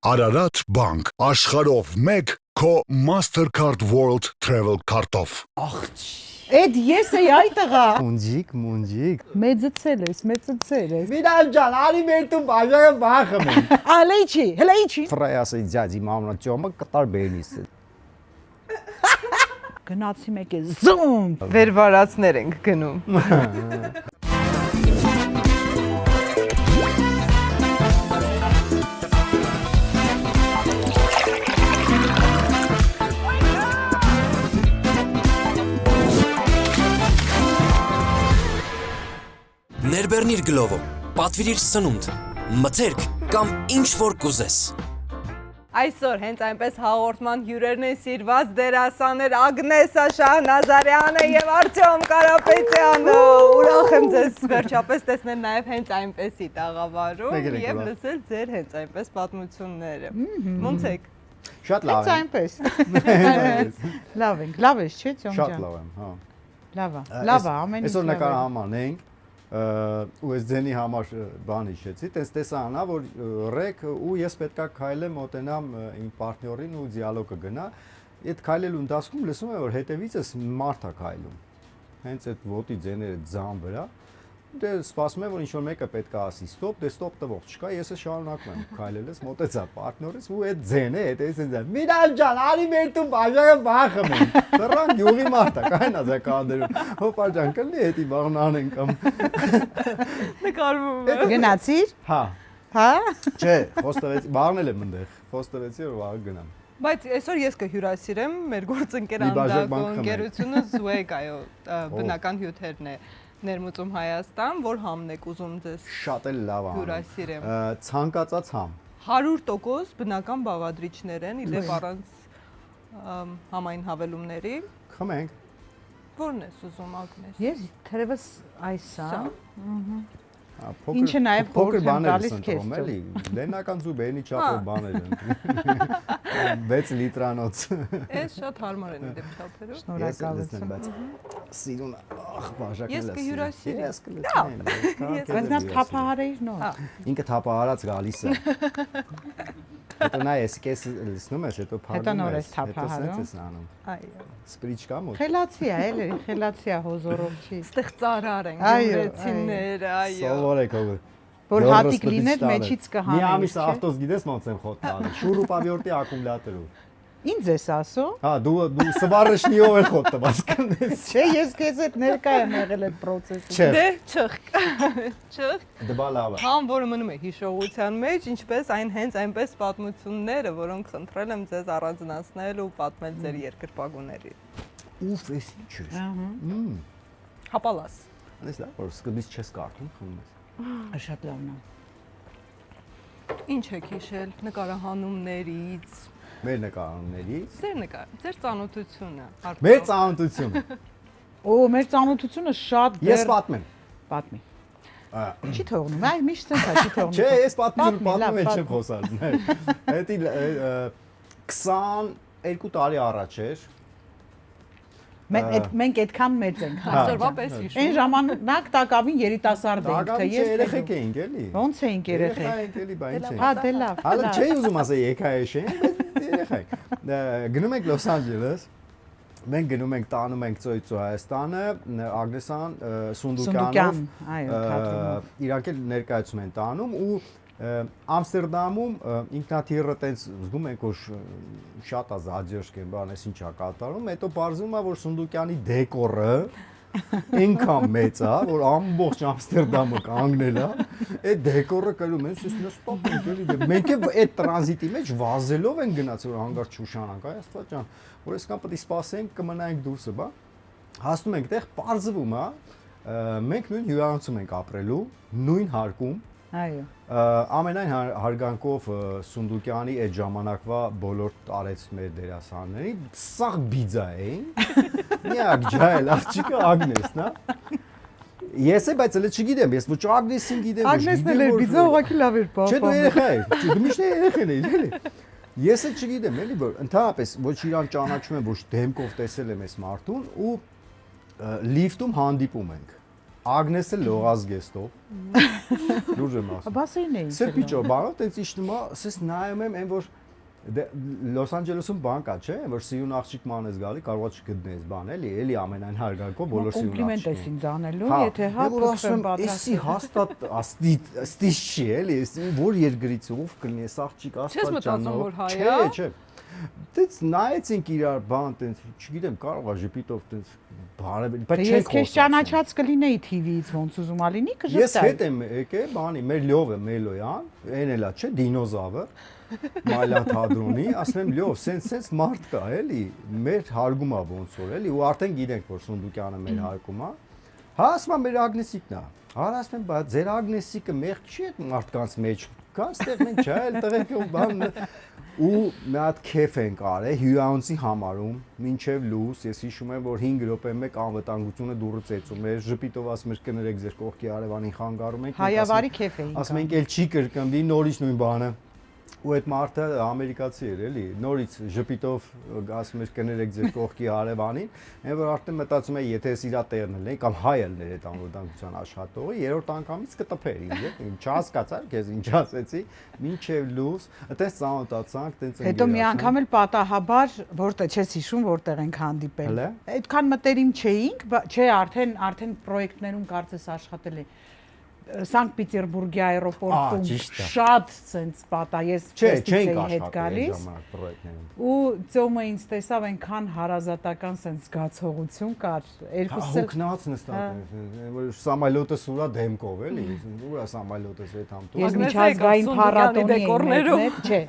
Ararat Bank, աշխարհով մեկ քո Mastercard World Travel Card-ով։ Էդ ես էի այ տղա։ Մունջիկ։ Մեծացել ես։ Վիրալ ջան, արի մեր տուն բաժակը բախում են։ Ալեյչի, հելեյչի։ Ֆրայասի ջաջի մամնա ճոմը կտար բերնիս։ Գնացի մեկ է զում։ Վերվարացներ ենք գնում։ Ներբեռնիր գլովը, պատվիրիր սնունդ, մթերք կամ ինչ որ կուզես։ Այսօր հենց այնպես հաղորդման հյուրերն են սիրված դերասաններ Ագնեսա Շահնազարյանը եւ Արտյոմ Կարապետյանը։ Ուրախ եմ ձեզ վերջապես տեսնել նաեւ հենց այնպեսի տաղավարում եւ լսել ձեր հենց այնպես պատմությունները։ Ոնց եք։ Շատ լավ։ Հենց այնպես։ Լավ ենք, լավ ես, չէ՞ Ծյոմ ջան։ Շատ լավ եմ, հա։ Լավ է, ամեն ինչ։ Այսօր նկարահանենք ու ես ձենի համար բան հիշեցի, տես տեսանա, որ ռեկ ու ես պետքա քայլեմ մոտենամ իմ պարտներին ու դիալոգը գնա, այդ քայլելու ընթացքում լսում եմ, որ հետևիցս մարդ է քայլում, հենց այդ ոտի ձեները ձան վրա, դե սպասում եմ, որ ինչ-որ մեկը պետքա ասի ստոպ, դե ստոպ տվող չկա, ես էլ շարունակում եմ քայլելս, մոտեցա պարտներից ու այդ ձենը հետևից ինձ Միրան ջան, արի մեր տուն բաժակը բախում են, դռան գյուղի մարդ է, կայնա ձա կադրում, հոպար ջան, կլնի հետի բաղնան են կամ Նկարվում է։ Գնացիր։ Հա։ Հա։ Չէ, խոստովեցի, բաղնել եմ այնտեղ, խոստովեցի, որ վաղը գնամ։ Բայց այսօր ես կհյուրասիրեմ մեր գործընկեր ընկերությունը Զուեգայո բնական հյութերն է ներմուծում Հայաստան, որ համն եք ուզում ձեզ Շատ էլ լավ է։ հյուրասիրեմ։ Ցանկացած համ։ 100% բնական բաղադրիչներ են, իդեպ առանց համային հավելումների։ Խմենք։ Որն ես ուզում Ագնես։ Ես թերևս այս է։ Ինչը նաև փոքր բաներ գալիս են քեզ տոմ էլի։ Լենական զուբենի չափով բաներ են։ 6 լիտրանոց։ Էս շատ հարմար են իդեպ չափերով։ Շնորհակալություն։ Բայց սիրուն ախ բաժակն Ես կհյուրասիրեմ։ Ես կլսեմ։ Բայց նա թափահարեիր նոր։ Ինքը թափահարած գալիս է։ Հետո նա ես կես լսնում ես, հետո փառնում ես։ Հետո նոր ես թափահարում։ Հետո սենց անում։ Այո։ Սպրիչ կա մոտ։ Խելացի է, էլի, խելացի է հոզորով չի։ Ստեղծարար են Այո, գյումրեցիներ, այո։ Սովորեք ով։ Որ հատիկ լիներ մեջից կհանեի։ Մի ամիս ավտոս գիտես ոնց եմ խոտ տալի։ Շուրուպավյորտի ակումուլյատորով։ Ինձ ես ասում։ Հա, դու սվարշնիով ես խոտ տված կնես։ Չէ, ես քեզ հետ ներկա եմ եղել այդ process-ում։ Չէ։ Դե չխ։ Դբա լավ է։ Համ որը մնում է հիշողության մեջ, ինչպես այն հենց այնպես պատմությունները, որոնք խնդրել եմ ձեզ առանձնացնել ու պատմել ձեր երկրպագուների։ Ուֆ, էս ինչ է։ Ահա։ Հապալաս։ Անես լավ, որ սկզբից չես կարդում, խմում ես։ Շատ լավն է։ Ինչ եք հիշել նկարահանումներից, Մեր նկարներից։ ձեր ծանոթությունը։ Մեր ծանոթությունը։ Օ, մեր ծանոթությունը շատ Ես պատմեմ։ պատմի։ Չի թողնում, այ միշտ սենց է, չի թողնում։ Չէ, ես պատմություն Պատմի, լավ, պատմում եմ չեմ խոսալ։ Հետի 22 տարի առաջ էր։ Մենք այդքան մեծ ենք։ Այսօրվա պես հիշում։ Այն ժամանակ տակավին երիտասարդ էինք, թե ես երեխեք էինք էլի։ Ոնց էինք երեխեք։ Երեխա էինք էլի, բա ինչ է։ Հա, դե լավ։ Հələ չէի ուզում ասել եկայեշ են, բայց երեխա ենք։ Գնում ենք Լոս Անջելես։ Մենք գնում ենք տանում ենք Ծոյցո Հայաստանը, Ագնեսան Սունդուկյանով, իրանք էլ ներկայացում են տանում ու Ամստերդամում ինքնաթիռը տենց զգում ենք որ շատ ազատժերշկ են բանես ինչա կատարում, հետո բարձում է որ Սունդուկյանի դեկորը ինքան մեծ է, որ ամբողջ Ամստերդամը կանգնել է, այդ դեկորը կրում են, ասես նստած ենք էլի, մենք էլ այդ տրանզիտի մեջ վազելով են գնաց որ հանգարց չուշանանք, այ Աստված ջան, որ այսքան պետք է սպասենք կմնայինք դուրսը, բա։ Հասնում ենք տեղ, պարզվում է, մենք նույն հյուրանոցում ենք ապրելու, նույն հարկում։ Այո։ Ամենայն հարգանքով Սունդուկյանի այդ ժամանակվա բոլոր տարեցներ դերասանների սաղ բիձա էին։ Միակ ջայլ աղջիկը Ագնեսն է։ Ես է, բայց էլ չգիտեմ, ես ոչ Ագնեսին գիտեմ, Ագնեսն էլ էր բիձա ուղղակի լավ էր պապա։ Չէ, դու երեխա ես, միշտ երեխան էի, էլի։ Ես էլ չգիտեմ, էլի, որ ընդհանրապես ոչ իրան ճանաչում եմ, ոչ դեմքով տեսել եմ այս մարդուն ու լիֆտում հանդիպում ենք։ Ագնեսը լողազգեստով։ Լուրջ եմ ասում։ Բասեին է։ Սերպիճո բանով տենց իջնում է, ասես նայում եմ, այն որ Լոս Անջելեսում բան կա, չէ՞, որ սիրուն աղջիկ ման ես գալի, կարող է չգտնես բան, էլի ամենայն հարգանքով բոլոր սիրուն կոմպլիմենտ ես ինձ անելու, եթե հա ասում էսի հաստատ աստիճ չի, էլի, որ երկրից ով կլինի, այս աղջիկ աստված ջանով։ որ հայ է։ Չէ։ Դից նայեցինք իրար բան, տենց, չգիտեմ, կարող է ժպիտով տենց բարևել, բայց չենք խոսում։ Ես քեզ ճանաչած կլինեի TV-ից, ոնց ուզում ա լինի, կժտայի։ Ես հետ եմ եկել, բանի, մեր Լյովը Մելոյան, այն էլա, չէ, դինոզավր, Մայլան թատրոնի, ասում եմ Լյով, սենց մարդ կա, էլի, մեր հարգում ա ոնց որ, էլի, ու արդեն գիտենք, որ Սունդուկյանը մեր հարգում ա։ Հա, ասում եմ մեր Ագնեսիկն ա։ Հա, ասում եմ, բա ձեր Ագնեսիկը մեղք չի այդ մարդկանց մեջ։ Կա, ստեղ մենք չէ, այլ տղեկ ու բան ու մի հատ քեֆ ենք արել հյուրանոցի համարում մինչև լույս ես հիշում եմ որ 5 րոպե մեկ անվտանգությունը դուրը ծեծում էր ժպիտով ասում էր կներեք ձեր կողքի արևանին խանգարում ենք հայավարի քեֆ էինք ասում ենք էլ չի կրկնվի նորից նույն բանը ու այդ մարդը ամերիկացի էր էլի նորից ժպիտով ասում էր կներեք ձեր կողքի արևանին այն որ արդեն մտածում է եթե ես իրա տեղն էլ կամ հայ ելներ այդ անվտանգության աշխատողը երրորդ անգամից կտփեր ինձ չհասկացար քեզ ինչ ասեցի մինչև լույս այդպես ծանոթացանք տենց հետո մի անգամ էլ պատահաբար որտեղ չես հիշում որտեղ ենք հանդիպել այդքան մտերիմ չէինք չէ արդեն պրոյեկտներում կարծես աշխատել է Սանկտ Պետերբուրգի аэроպորտում շատ sense պատա ես չեի հետ գալիս ու ծոմը ինձ տեսավ այնքան հարազատական sense զգացողություն կար երկուսս հոգնած նստած որ սամալյոտը սուրա դեմքով էլի ուրա սամալյոտը այդ համտու ես միջազգային փառատոնի դեկորներով չէ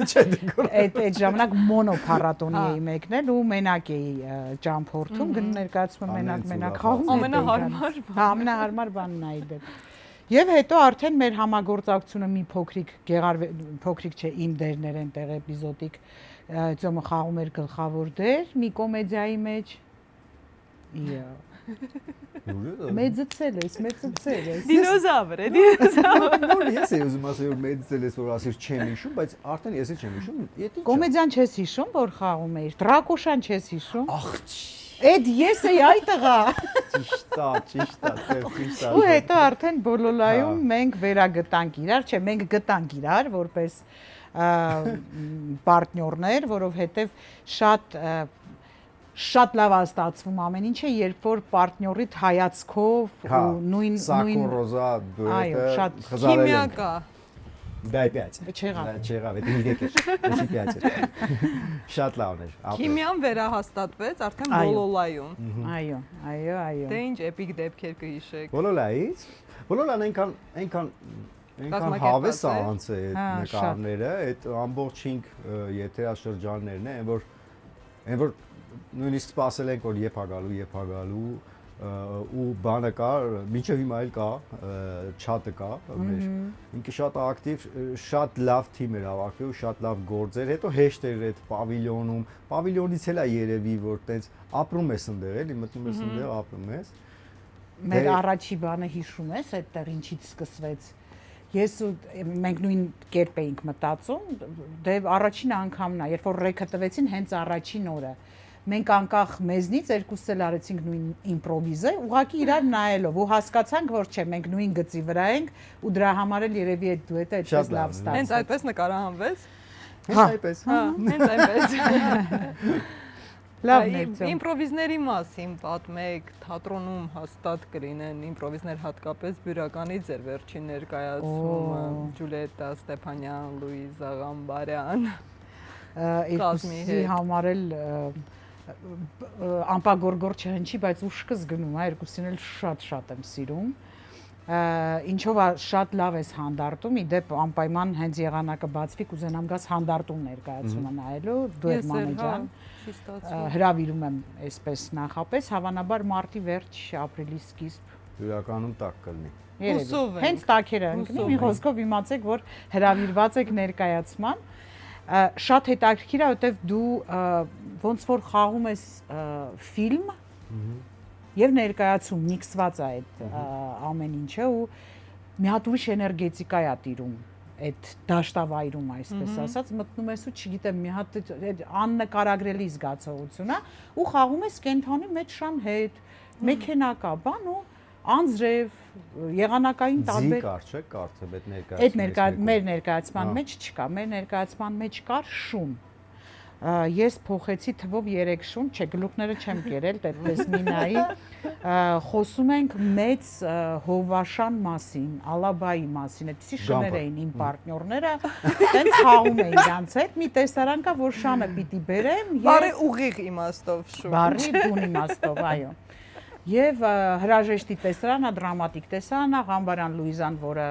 այդ ժամանակ մոնո փառատոնի էի մեկնել ու մենակ էի ճամփորդում ներկայացումը մենակ խաղում ամենահարմար բանն է այդ Եվ հետո արդեն մեր համագործակցությունը մի փոքրիկ չէ իմ դերներ են տեղ էպիզոդիկ ծոմը խաղում էր գլխավոր դեր մի կոմեդիայի մեջ մեծացել ես դինոզավր է դինոզավր ես էի ուզում ասել որ մեծացել ես որ ասիր չեմ հիշում բայց արդեն ես էլ չեմ հիշում կոմեդիան չես հիշում որ խաղում էիր Դրակոշան չես հիշում ախ Էդ ես էի այ տղա Ճիշտ է Ու հետո արդեն բոլոլայում մենք վերագտանք իրար չէ մենք գտանք իրար որպես պարտներներ որովհետև շատ լավ է ստացվում ամեն ինչը երբ որ պարտներիդ հայացքով ու նույն Սակո Ռոզա դուետը քիմիակա Дай 5 Չեղավ, это не векер, это 5 Շատ լավն էր Քիմիան վերահաստատվեց արդեն բոլոլայում Այո Դե ինչ էպիկ դեպքեր կհիշեք Բոլոլայից Բոլոլան այնքան հավես է անցել այդ նկարները այդ ամբողջ 5 եթերաշրջաններն են այն որ նույնիսկ սպասել ենք որ երբ է գալու ու բանը կա, մինչև հիմա էլ կա, չաթը կա մեր, ինքը շատ ակտիվ, շատ լավ թիմ էր հավաքվել ու շատ լավ գործեր, հետո հեշտ էր այդ պավիլյոնում, պավիլյոնից էլ է երևի, որ տենց ապրում ես ընդեղ, էլի մտնում ես ընդեղ ապրում ես։ Մեր առաջի բանը հիշում ես, այդտեղ ինչից սկսվեց։ Մենք նույն կերպ էինք մտածում, դե առաջին անգամն է, երբ որ ռեքը տվեցին հենց առաջին օրը։ Մենք անկախ մեզնից երկուսս էլ արեցինք նույն իմպրովիզը, ուղղակի իրար նայելով ու հասկացանք, որ չէ, մենք նույն գծի վրա ենք ու դրա համար էլ երևի այդ դուետը այդպես լավ ստացվեց։ Հենց այդպես նկարահանվեց։ Հենց այդպես։ Հենց այդպես։ Լավն է ծո։ Իմպրովիզների մասին պատմեք, թատրոնում հաստատ կլինեն իմպրովիզներ հատկապես բյուրականի ձեր վերջին ներկայացումը, Ջուլիետա Ստեփանյան, Լուիզա Ղամբարյան։ Երկուսի համար էլ ամպագորգոր չհնչի, բայց ուշքս գնում է, երկուսին էլ շատ եմ սիրում։ Ինչով է շատ լավ ես հանդարտում, իդեպ անպայման հենց եղանակը բացվի, կուզենամ գաս հանդարտում ներկայացումը նայելու, դու եք մանեջան, հրավիրում եմ այսպես նախապես, հավանաբար մարտի վերջ, ապրիլի սկիզբ։ Իրականում տակ կլինի։ Հենց տակերը ընկնի, մի խոսքով իմացեք, որ հրավիրված եք ներկայացման, շատ հետաքրքիր է, որտեվ դու ոնց որ խաղում ես ֆիլմ եւ ներկայացում միքսված է այդ ամեն ինչը ու մի հատ ուրիշ էներգետիկա է տիրում այդ դաշտավայրում այսպես ասած մտնում ես ու չգիտեմ մի հատ աննկարագրելի զգացողություն է ու խաղում ես կենթանի մեջ շան հետ մեքենա կա բան ու անձրև, եղանակային տարբեր։ Ձի կար, չէ՞, կարծեմ Այդ մեր ներկայացման մեջ չկա, մեր ներկայացման մեջ կար շուն։ Ես փոխեցի թվով 3 շուն, չէ, գլուխները չեմ կերել, դեպպես մինայի, խոսում ենք մեծ հովաշան մասին, Ալաբայի մասին, այդպիսի շներ էին իմ պարտներները, տենց խաղում էին իրանց հետ, մի տեսարան կա, որ շանը պիտի բերեմ, բարի ուղիղ իմաստով շուն։ Բարի բուն իմաստով, այո։ Եվ հրաժեշտի տեսարանա, դրամատիկ տեսարանա, Ղամբարյան Լուիզան, որը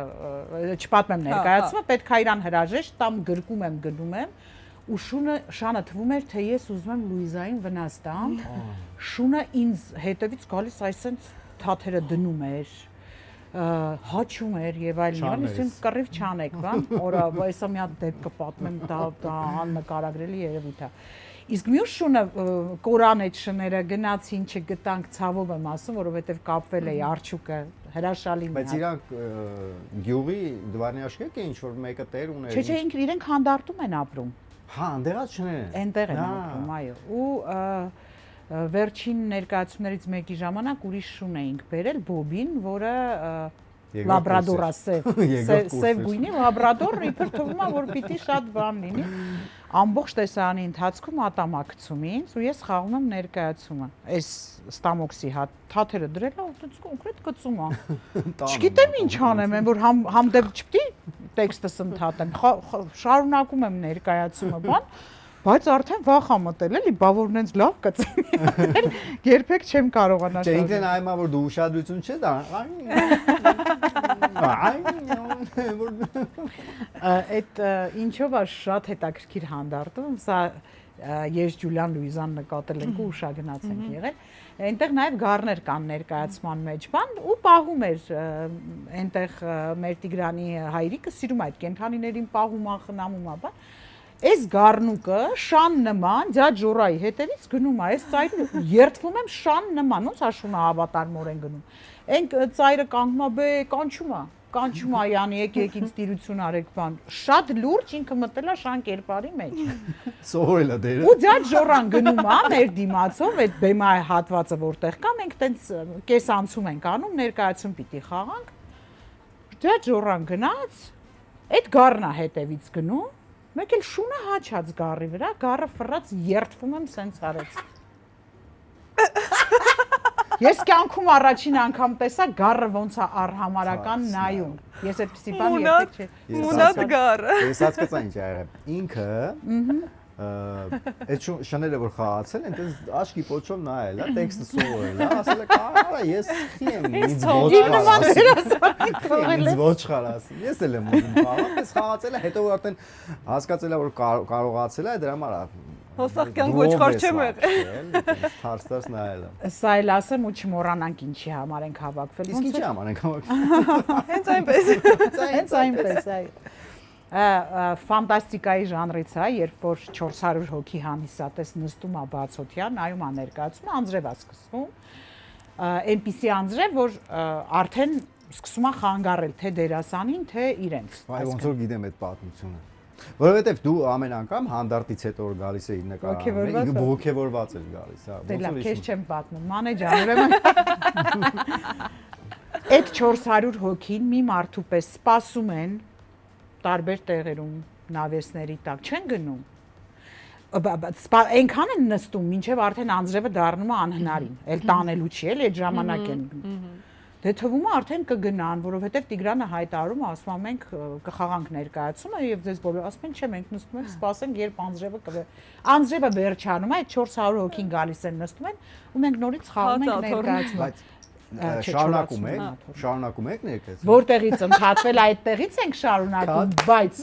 չպատմեմ ներկայացումը, պետք է իրան հրաժեշտ տամ, գրկում եմ, գնում եմ, ու շանը թվում էր, թե ես ուզում եմ Լուիզային վնաս տամ, շունը ինձ հետևից գալիս այսպես թաթերը դնում էր, հաչում էր եւ այլն, ես կռիվ չանեք, բան, օրա, այսա մի հատ դեպք կպատմեմ, դա աննկարագրելի երևույթ է։ Իսկ մյուս շունը կորան այդ շները գնացին, չգտանք, ցավով եմ ասում, որովհետեւ կապվել էի արջուկը հրաշալի մի հատ։ Բայց իրանք գյուղի դվարնյաշկեք է ինչ որ մեկը տեր ուներ։ Չէ, իրենք հանդարտում են ապրում։ Հա, այնտեղած շներ։ Այնտեղ են ապրում, այո։ Ու վերջին ներկայացումներից մեկի ժամանակ ուրիշ շուն էինք բերել Բոբին, որը լաբրադորա սև գույնի լաբրադոր, իբր թվում է, որ պիտի շատ բան լինի։ Ամբողջ տեսարանի ընթացքում ատամակցում ինձ ու ես խաղում եմ ներկայացումը։ Այս ստամոքսի թաթերը դրել ու դից կոնկրետ գծում է։ Չգիտեմ ինչ անեմ, որ համդեպ չպիտի տեքստս ընդհատեմ, շարունակում եմ ներկայացումը, բան, բայց արդեն վախ ա մտել էլի, բա որ նենց լավ կծնի, երբեք չեմ կարողանա շարունակել։ Չէ, ինքն այնմա որ դու ուշադրություն չես դառնում։ Այդ ինչով է շատ հետաքրքիր հանդարտում, սա ես Ջուլիան Լուիզան նկատել ենք ու ուշագնաց ենք եղել։ Այնտեղ նաև գառներ կան ներկայացման մեջ, բան ու պահում էր այնտեղ մեր Տիգրանի հայրիկը սիրում այդ կենթանիներին պահում ա, խնամում ա, բան։ Այս գառնուկը շան նման ձյաջ ժորայի հետևից գնում է, այս ծայրը երթվում եմ շան նման, ոնց հաշվում է հավատարմորեն գնում։ Այն ծայրը կանգնում է, կանչում է Յանի, եկեք ինձ տիրություն արեք, բան։ Շատ լուրջ ինքը մտել է շան կերպարի մեջ։ Սովորել է դերը։ Ու ձյաջ ժորան գնում է մեր դիմացով, այդ բեմա հատվածը որտեղ կա, մենք տենց կեսանցում ենք անում, ներկայացում պիտի խաղանք։ Ձյաջ ժորան գնաց, այդ գառնա հետևից գնում, մեկ էլ շունը հաչած գառի վրա, գառը ֆռած երթվում եմ սենց արեց։ Ես կյանքում առաջին անգամ տեսա գառը ոնց է արհամարական նայում։ Ես այդպեսի բան երբեք չէ։ Մունատ գառը։ Ես հասկացա ինչ ա եղել։ Ինքը այդ շները որ խաղացել են, այնտեղ աչքի փոչով նայել, հա, տեքստը սովորել, հա, ասել է կարա ես խի եմ ինձ ոչ խարասում։ Ես էլ եմ ուզում խաղալ, ես խաղացել եմ, հետո արդեն հասկացել եմ որ կարողացել է, դրա համար հոսախ կյանք ոչխար չեմ եղել։ Թարս նայել եմ։ Սա էլ ասեմ ու չմոռանանք ինչի համար ենք հավաքվել։ Իսկ ինչի համար ենք հավաքվել։ Հենց այնպես։ Հենց այնպես, այո։ Ֆանտաստիկայի ժանրից է, երբ որ 400 հոգի հանդիսատես նստում է բացօթյա, նայում է ներկայացումը, անձրև է սկսվում։ Այնպիսի անձրև, որ արդեն սկսում է խանգարել թե դերասանին, թե իրենց։ Այ ոնց որ գիտեմ այդ պատմությունը։ Որովհետև դու ամեն անգամ հանդարտից հետո որ գալիս էի նկարահանել, ոգևորված ես գալիս, հա։ Դե լավ, քեզ չեմ պատմում, մանեջան, ուրեմն այդ 400 հոգին մի մարդու պես սպասում են տարբեր տեղերում նավեսների տակ չեն գնում։ Այնքան են նստում, մինչև արդեն անձրևը դառնում է անհնարին, էլ տանելու չի, էլ այդ ժամանակ են գնում։ Դե թվում է արդեն կգնան, որովհետև Տիգրանը հայտարարում է, ասում է մենք կխաղանք ներկայացումը եւ ձեզ բոլորը ասում են, չէ, մենք նստում ենք, սպասենք, երբ անձրևը վերջանում է, այդ 400 հոգին գալիս են նստում են ու մենք նորից խաղում ենք ներկայացումը։ Շարունակում եք ներկայացումը։ Որտեղից ընդհատվել այդտեղից ենք շարունակում, բայց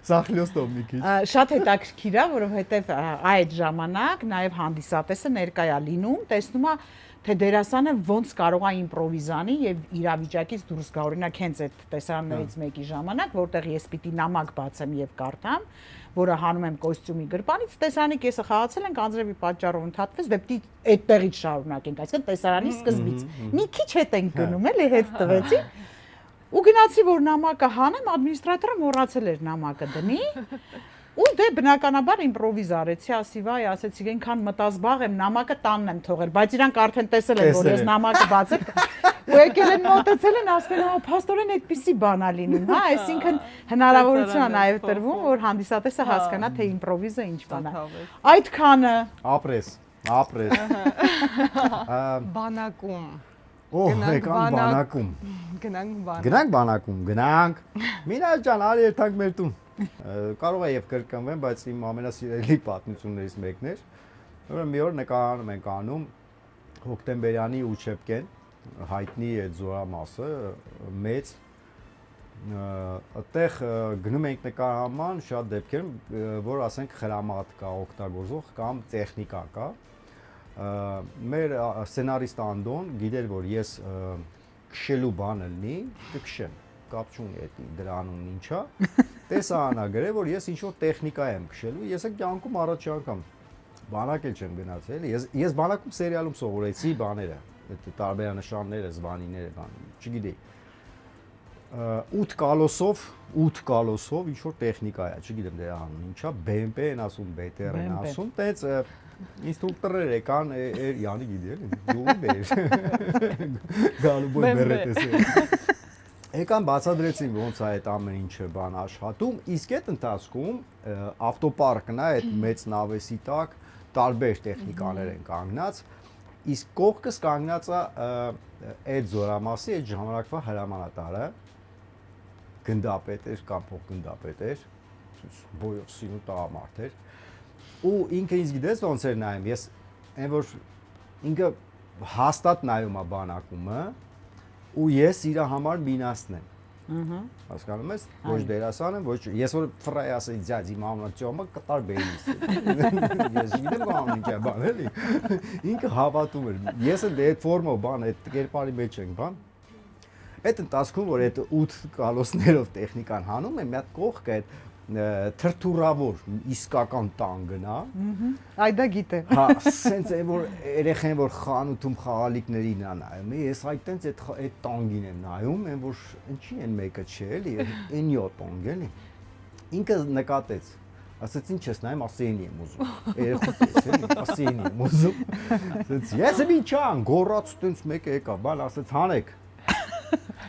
Սախլյոստով մի քիչ։ Շատ հետաքրքիր է, որովհետև այդ ժամանակ նաև հանդիսատեսը ներկայ է լինում, տեսնում է թե դերասանը ոնց կարող է իմպրովիզանի եւ իրավիճակից դուրս գա, օրինակ հենց այդ տեսարաններից մեկի ժամանակ, որտեղ ես պիտի նամակ բացեմ եւ կարդամ, որը հանում եմ կոստյումի գրպանից, տեսարանի կեսը խաղացել ենք, անձրևի պատճառով ընդհատվեց, դե պիտի այդտեղից շարունակենք, այսինքն տեսարանի սկզբից։ Մի քիչ հետ ենք գնում, էլի հետ տվեցի։ Ու գնացի որ նամակը հանեմ, ադմինիստրատորը մոռացել էր նամակը դնի։ Ու դե բնականաբար իմպրովիզ արեցի, ասի վայ, ասեցի այնքան մտազբաղ եմ, նամակը տանն եմ թողել, բայց իրանք արդեն տեսել են, որ ես նամակը բացել, ու եկել են մոտեցել են ասել են, փաստորեն այդպիսի բան է լինում, հա, այսինքն հնարավորություն է նաև տրվում, որ հանդիսատեսը հասկանա, թե իմպրովիզը ինչ բան է։ Այդքանը Ապրես։ Բանակում։ Եկան բանակում։ Գնանք բանակում։ Գնանք։ Մինա ջան, արի երթանք մեր տուն։ Կարող է եւ կրկնվեմ, բայց իմ ամենասիրելի պատմություններից մեկն էր։ Ուրեմն մի օր նկարանում ենք անում Հոկտեմբերյանի Ուչեպկեն, հայտնի է զորամասը, մեծ այդտեղ գնում ենք նկարահանման շատ դեպքեր, որ ասենք խրամատ կա օգտագործող կամ տեխնիկա կա։ Մեր սցենարիստ Անդոն գիտեր, որ ես քշելու բանը լինի, կքշեմ, կապ չունի դրանուն ինչա։ Տեսանա գրե, որ ես ինչ-որ տեխնիկա եմ քշելու, ես եք կյանքում առաջի անգամ բանակ էլ չեմ գնացել, ես բանակում սերիալում սովորեցի բաները, տարբերանշանները, զվանիները, բան, չգիտեի։ 8 կալոսով ինչ-որ տեխնիկա է, չգիտեմ դրա անունը ինչա, BMP են ասում, BTR են ասում, տենց ինստրուկտորներ եկան, Յանի գիտի էլի, դու բեր, գալուբոյ բերետես Եկան բացադրեցին ոնց է այդ ամեն ինչը բան աշխատում, իսկ այդ ընթացքում ավտոպարկն է, այդ մեծ նավեսի տակ տարբեր տեխնիկաներ են կանգնած, իսկ կողքս կանգնած է այդ զորամասի այդ ժամանակվա հրամանատարը, գնդապետ էր կամ փոխգնդապետ էր, բոյով սինու տղամարդ էր, ու ինքը ինձ գիտես ոնց էր նայում, ես այն որ ինքը հաստատ նայում է բանակումը, ու ես իր համար մինասն եմ։ Հասկանում ես, ոչ դերասան եմ, ոչ ես որ ֆրայ ասեի ձյաձ իմ ամնացյոմը կտար բերիս։ Ես գիտեմ կամ ինչ է բան էլի։ Ինքը հավատում էր։ Ես էլ այդ ֆորմով բան, այդ կերպարի մեջ ենք բան։ Այդ ընթացքում որ այդ 8 կալոսներով տեխնիկան հանում եմ, մի հատ կողք է թրթուրավոր իսկական տան գնա։ Այ դա գիտե։ Հա, սենց է որ երեխեն որ խանութում խաղալիքներին է նայում, ես այ տենց այդ տանգին եմ նայում, այն որ ինչի են մեկը չէ էլի, 9 տանգ էլի։ Ինքը նկատեց, ասաց ինչ ես նայում, ասեինի եմ ուզում։ Երեխու պես էլի, ասեինի եմ ուզում։ Ասաց ես եմ ինչան, գոռաց տենց մեկը եկա, բան ասաց հանեք։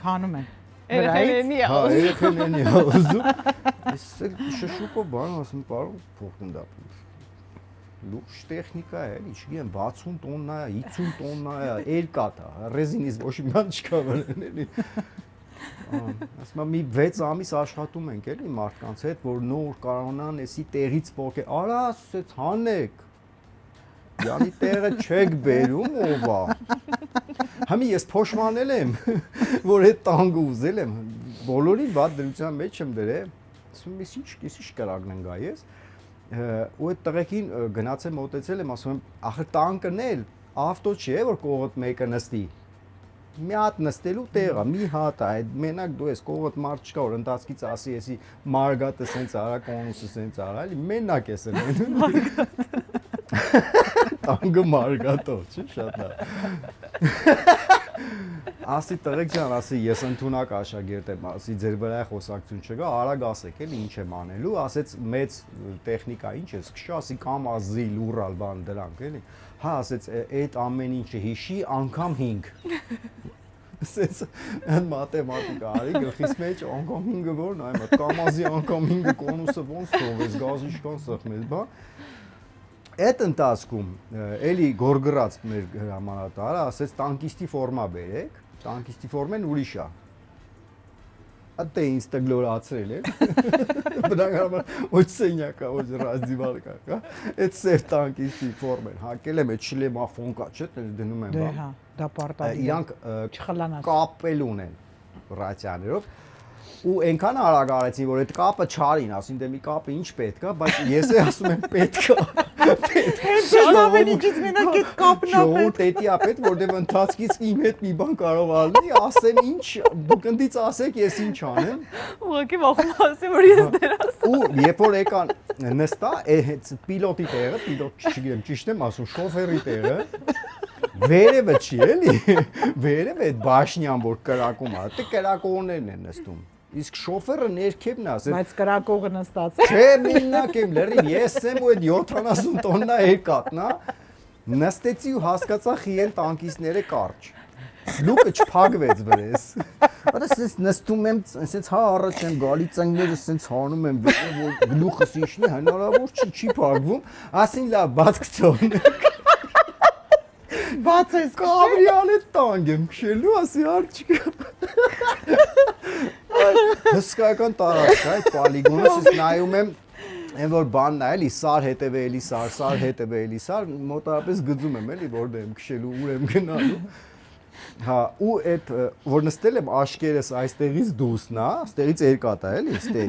Հանում են։ Երեխենի Հա, երեխենի ուզում։ Ես շշուկով բան ասում, պարոն փոխգնդապետ։ Լուրջ տեխնիկա է, էլի, չգիտեմ, 60 տոննա է, 50 տոննա է, երկաթ է, ռեզինից ոչ մի բան չկա վրան, էլի։ Ասում եմ, մի 6 ամիս աշխատում ենք, էլի, մարդկանց հետ, որ նոր կարողանան էսի տեղից փոխել, արա, ասեց, հանեք։ Յանի տեղը չեք բերում, ով է։ Համի ես փոշմանել եմ, որ այդ տանգը ուզել եմ, բոլորի վատ դրության մեջ եմ դրել։ Ասում եմ, ինչ կրակն գա ես։ Ու այդ տղեկին գնացել մոտեցել եմ, ասում եմ, ախր տանկն էլ ավտո չէ, որ կողոտ մեկը նստի։ Մի հատ նստելու տեղ է, մի հատ է, այդ մենակ դու ես կողոտ մարդ չկա, որ ընթացքից ասի, էսի մարգատը սենց արա, կոնուսը սենց արա, էլի մենակ ես եմ։ Տանգը մարգատով, չի շատ լավ։ Ասի տղեկ ջան, ասի ես ընդունակ աշակերտ եմ, ասի ձեր վրա խոսակցություն չկա, արագ ասեք էլի ինչ եմ անելու, ասեց մեծ տեխնիկա ինչ ես քշա, ասի կամ ազի լուրալ բան դրանք էլի։ Հա, ասեց այդ ամեն ինչը հիշի անգամ 5։ Ասեց այն մաթեմատիկա արի գլխիս մեջ անգամ 5-ը որն է, այո, կամազի անգամ 5-ը կոնուսը ոնց թողես, գազի շքան սխմես, բա։ Այդ ընթացքում էլի գորգրած մեր հրամանատարը ասեց տանկիստի ֆորմա բերեք, տանկիստի ֆորմեն ուրիշ է։ Ատե ինձ տգլորացրել է։ Բնականաբար ոչ սենյակա, ոչ ռազդիվալկա, կա։ Այդ սև տանկիստի ֆորմեն հակել եմ, այդ շլեմաֆոնկա, չէ՞, դնում եմ, Դե հա, դա պարտադիր։ Իրանք չխլանաս։ կապել ունեն ռացիաներով։ Ու այնքան արագ արեցին, որ այդ կապը չարին, ասին դե մի կապը ինչ պետք է, բայց ես ասում եմ պետք է։ Հենց ամեն ինչից մենակ այդ կապն է պետք։ Տետի է պետք, որտեղ ընթացքից իմ հետ մի բան կարող ալնի, ասեմ ինչ, դուք ընդից ասեք ես ինչ անեմ։ Ուղղակի վախում ասի, որ ես դերասան։ Ու երբ որ եկան նստա, այդ պիլոտի տեղը, պիլոտ չգիտեմ, ճիշտ եմ ասում, շոֆերի տեղը, վերևը չի էլի, վերևը այդ բաշնյան, որ կրակում է, դե կրակողներն են նստում։ Իսկ շոֆերը ներքևն է, ասել։ Բայց կրակողը նստած է։ Չէ, մենակ եմ լրիվ, ես եմ ու այդ 70 տոննա երկաթն է, նստեցի ու հասկացա խիեն տանկիստները կարճ։ լուկը չփակվեց վրես։ Որը սենց նստում եմ, սենց հա առաջ եմ գալի ծնգները սենց հանում եմ, որ գլուխս իջնի, հնարավոր չի փակվում, ասին լավ, բաց կթողնենք։ Բաց ես Կաբրիալե տանգ եմ քշելու, ասի աղջիկը։ Հսկայական տարածք է այդ պոլիգոնը, ես նայում եմ Այն որ բանն է, էլի սար հետևելի սար հետևելի սար, մոտավորապես գծում եմ էլի որտեղ եմ քշելու, ուր եմ գնալու։ Հա, ու այդ որ նստել եմ աշկերս այստեղից դուսն է, ստեղից երկաթ է, էլի, ստեղ։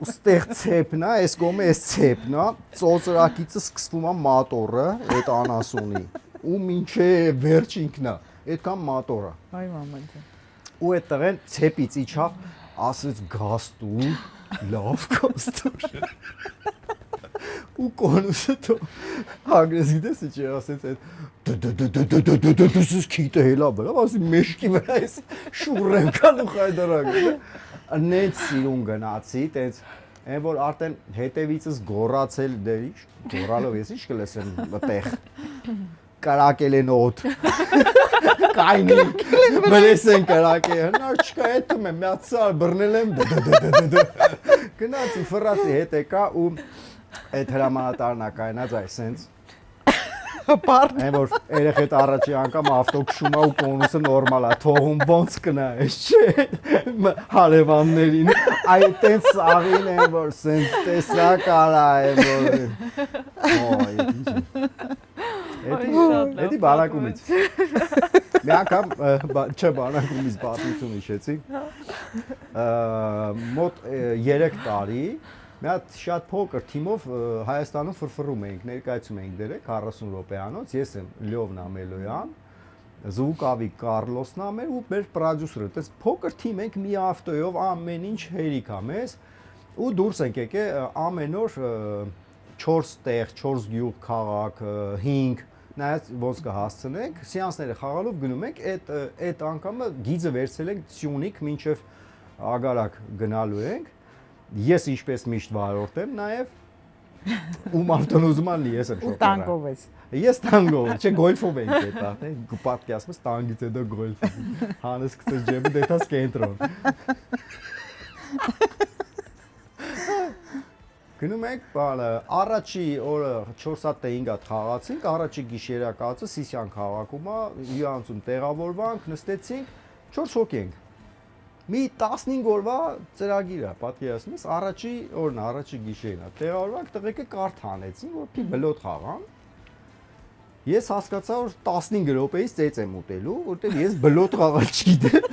Ու ստեղ ցեպն է, այս կողմը այս ցեպն է, ծոծրակիցը սկսվում է մոտորը, այդ անասունի։ Ու մինչև վերջ ինքն է, այդքան մոտորը։ Այ մամանց։ Ու այդ տղեն ցեպից իջավ, ասեց գաստու Լավ կոստուր։ Ու կոնուսը դու հագրես գիտես ինչ ասեց այդ դուս քիտը հելա բրա, ասի մեշկի վրա էս շուրեմ կան ու խայդարակը։ Անեց սիրուն գնացի, տենց այն որ արդեն հետևիցս գոռացել դե ինչ, գոռալով ես ինչ կլսեմ այդտեղ։ Կարակել են օդ։ Կայնի, բրես են կարակել, հնար չկա հետում եմ, միացար, բրնել եմ, գնացի, վրացի հետ եկա ու այդ հրամանատարն է կայնած այս սենց, այն որ երեխետ առաջի անգամ ավտո քշում է ու կոնուսը նորմալ է, թողում ոնց կնա ես չէ, հարևաններին, այ տենց սաղին են, որ սենց տեսակ արա է, որ Էդի բանակումից։ Մի անգամ չէ բանակումից պատմություն հիշեցի։ Մոտ 3 տարի մի հատ շատ փոքր թիմով Հայաստանում ֆրֆռում էինք, ներկայացում էինք դերեք 40 րոպեանոց, ես եմ Լյովն Ամելոյան, Զուկավիկ Կարլոսն ամեր ու մեր պրոդյուսերը, այդպես փոքր թիմ ենք մի ավտոյով ամեն ինչ հերիք ա մեզ ու դուրս ենք եկել ամեն օր 4 տեղ, 4 գյուղ քաղաք, 5 նայած ոնց կհասցնենք, սեանսները խաղալով գնում ենք, այդ անգամը գիծը վերցել ենք Սյունիք մինչև Ագարակ գնալու ենք։ Ես ինչպես միշտ վարորդ եմ նաև ում ավտոն ուզում անի ես եմ շոֆերը։ Տանգով ես։ Ես տանգով, չէ գոլֆով ենք դա, պատկասմս տանգից հետո գոլֆով։ Հանես կցես ջեբը դետաս կենտրոն։ Գնում ենք, առաջի օրը 4 հատ 5 հատ խաղացինք, առաջի գիշերակացը Սիսյան քաղաքում է, հյուրանոցում տեղավորվանք, նստեցինք, 4 հոգի ենք։ Մի 15 օրվա ծրագիր է, պատկերացնես, առաջի օրն է, առաջի գիշերն է, տեղավորվանք, տղեկը կարթ հանեցին, որպեսզի բլոտ խաղան։ Ես հասկացա, որ 15 րոպեից ծեծ եմ ուտելու, որտեղ ես բլոտ խաղալ չգիտեմ։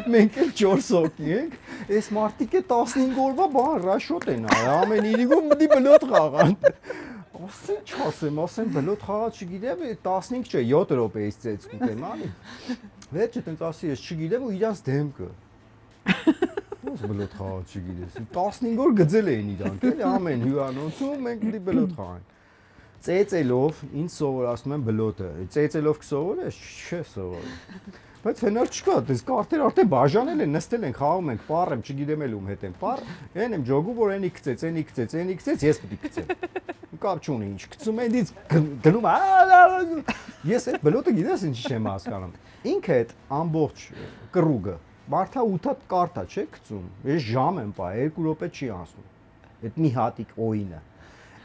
Մենք էլ 4 հոգի ենք, այս մարդիկ է 15 օրվա բան ռաշոտ են արել, ամեն իրիկում մտի բլոտ խաղան։ Ասեն չասեմ, ասեն բլոտ խաղալ չգիտեմ, 15 չէ, 7 րոպեից ծեծ կուտեմ, անի։ Վերջը տենց ասի, ես չգիտեմ ու իրանց դեմքը։ Ոնց բլոտ խաղալ չգիտես, 15 օր գծել էին իրանք, էլի ամեն հյուրանոցում մենք մտի բլոտ խաղանք։ Ծեծելով, ինձ սովոր ասում են բլոտը, ծեծելով կսովորես, չէ սովորի։ Բայց հնար չկա, դες կարտեր արդեն բաժանել են, նստել են, խաղում ենք, պար եմ, չգիտեմ էլ ում հետ եմ, պար, են եմ ջոգում, որ էնի կծեց, ես պտի կծեմ։ Կապ չունի ինչ, կծում էնից գնում, ես այդ բլոտը գիտես ինչի չեմ հասկանում։ Ինքը այդ ամբողջ կռուգը, մարդա 8 հատ կարտա չէ կծում, ես ժամ եմ պա, 2 րոպե չի անցնում, այդ մի հատիկ օինը։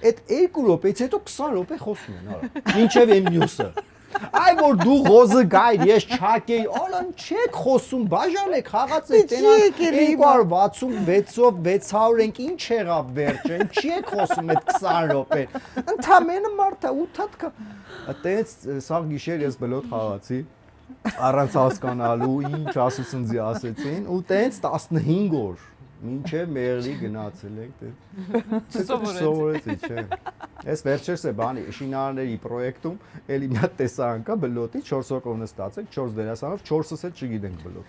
Այդ 2 րոպեից հետո 20 րոպե խոսում են, արա, մինչև եմ մյուսը։ Այ որ դու ղոզը գայր, ես չակեի, ալան չեք խոսում, բաժանեք, խաղացեք, տենան 266-ով 600 ենք, ինչ եղավ վերջը, չի եք խոսում այդ 20 րոպեն, ընդամենը մարդա 8 հատ կա, տենց սաղ գիշեր ես բլոտ խաղացի, առանց հասկանալու, ինչ ասուսնձի ասեցին, ու տենց 15 օր, մինչև մեղրի գնացել ենք, սովորեցի, չէ։ Ես վերջերս է բանի, շինարների պրոյեկտում էլի մի հատ տեսա անկա բլոտի 4 հոգով նստած ենք, 4 դերասանով, 4-ս էլ չգիտենք բլոտ։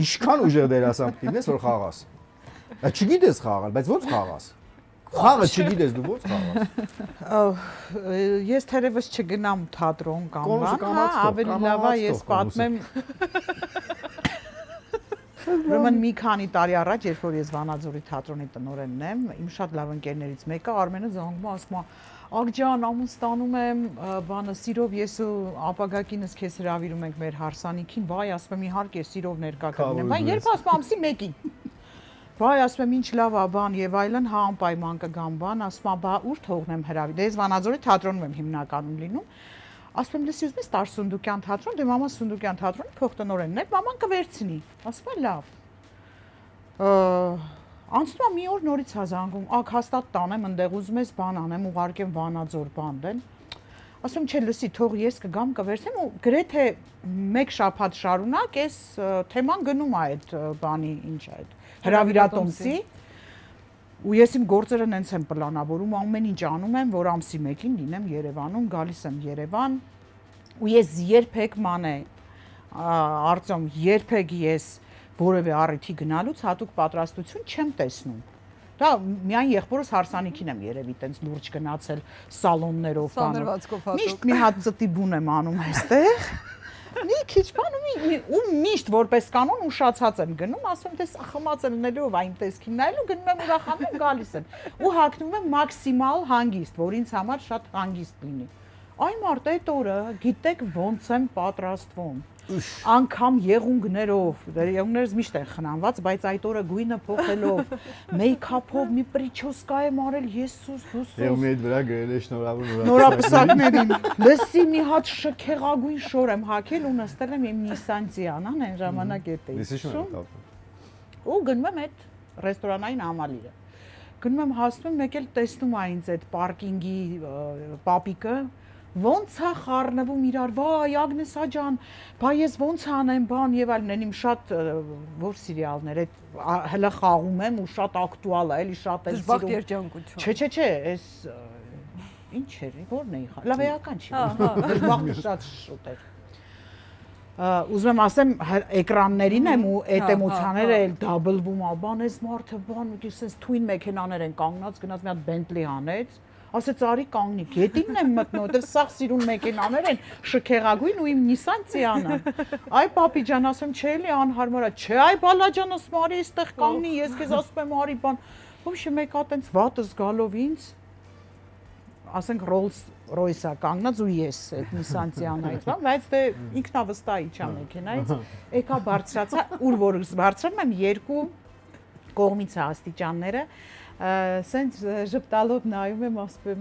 Ինչքան ուժեղ դերասան պիտի լինես, որ խաղաս։ Չգիտես խաղալ, բայց ո՞նց խաղաս։ Խաղը չգիտես դու ո՞նց խաղաս։ Ես թերևս չգնամ թատրոն կամ բան, ավելի լավ է ես պատմեմ։ Ուրեմն մի քանի տարի առաջ, երբ որ ես Վանաձորի թատրոնի տնօրենն եմ, իմ շատ լավ ընկերներից մեկը Արմենը զանգում է, ասում է. Աղջան, ամուս ստանում եմ, բանը սիրով ես ու ապագակինս քեզ հրավիրում ենք մեր հարսանիքին, վայ, ասում եմ իհարկե սիրով ներկա կլինեմ, բայց երբ ասում ամսի 1-ին։ Վայ, ասում եմ ինչ լավ է բան եւ այլն, հա անպայման կգամ բան, ասում եմ, բա ուր թողնեմ հրավիրել։ Ես Վանաձորի թատրոնում եմ հիմնականում լինում։ Ասում եմ, լսի, ուզում ես տար Սունդուկյան թատրոն, դե մաման Սունդուկյան թատրոնի փոխտնօրենն է, մաման կվերցնի։ Ասում եմ, լավ։ Անցնում է մի օր նորից հազանգում, ակ հաստատ տանեմ, ընդեղ ուզում ես բան անեմ, ուղարկեմ Վանաձոր բանդեն։ Ասում չէ, լսի, թող ես կգամ կվերցնեմ ու գրեթե 1 շաբաթ շարունակ այս թեման գնում է այդ բանի, ինչ է այդ հրավիրատոմսի։ Ու ես իմ գործերը նենց եմ պլանավորում, ամեն ինչ անում եմ, որ ամսի 1-ին լինեմ Երևանում, գալիս եմ Երևան։ Ու ես երբեք մանե, Արտյոմ, երբեք ես որևէ առիթի գնալուց հատուկ պատրաստություն չեմ տեսնում։ Դա միայն եղբորս հարսանիքին եմ երևի տենց լուրջ գնացել սալոններով Սանրվածքով հատուկ։ Միշտ մի հատ ծտի բուն եմ անում այստեղ։ Մի քիչ բան ու միշտ որպես կանոն ուշացած եմ գնում, ասում եմ, դες խմած եմ նելով այն տեսքին նայելու, գնում եմ ուրախանում գալիս եմ։ Ու հագնում եմ մաքսիմալ հանգիստ, որ ինձ համար շատ հանգիստ լինի։ Այ մարդ այդ օրը գիտեք ոնց եմ պատրաստվում։ Անկամ եղունգներով, եղունգներս միշտ են խնամված, բայց այդ օրը գույնը փոխելով, մեյքափով մի պրիչոսկա եմ արել, Եսուս, Հուսուս։ Եվ մի այդ վրա գրել է շնորհավոր նորապսակներին։ Լսի մի հատ շքեղագույն շոր եմ հագել ու նստել եմ իմ Nissan Cian-ան, այն ժամանակ էդ էի։ Ու գնում եմ այդ ռեստորանային համալիրը։ Գնում եմ հասնում, մեկ էլ տեսնում է ինձ այդ պարկինգի պապիկը ոնց է խառնվում իրար, վայ, Ագնեսա ջան, բա ես ոնց անեմ, բան եւ այլն, իմ շատ որ սիրիալներ, այդ հələ խաղում եմ ու շատ ակտուալ է, էլի շատ է Դժբախտ երջանկություն։ Չէ, էս ինչ էր, ո՞րն էի խաղ։ Լավ էական չի։ Դժբախտը շատ շուտ էր։ Ուզում եմ ասեմ, էկրաններին եմ ու այդ էմոցիաները էլ դաբլվում է, բան էս մարդը, բան, ասես թույն մեքենաներ են կանգնած, գնաց մի հատ Bentley անեց։ Ասեց արի կանգնի, գետինն եմ մտնում, որտեվ սաղ սիրուն մեքենաներ են, շքեղագույն ու իմ Nissan Cian-ը։ Այ պապի ջան, ասեմ, չէ՞ էլի անհարմար է։ Չէ, այ բալա ջան, ասում արի այստեղ կանգնի, ես քեզ ասում եմ արի բան։ Ոբշե մեկ հատ այնց վատը զգալով ինձ, ասենք Rolls Royce-ը կանգնած ու ես այդ Nissan Cian-ից, բայց դե ինքնավստահ իջա մեքենայից, եկա բարձրացա, ուր որ բարձրանում եմ երկու կողմից աստիճանները սենց ժպտալով նայում եմ, ասում եմ,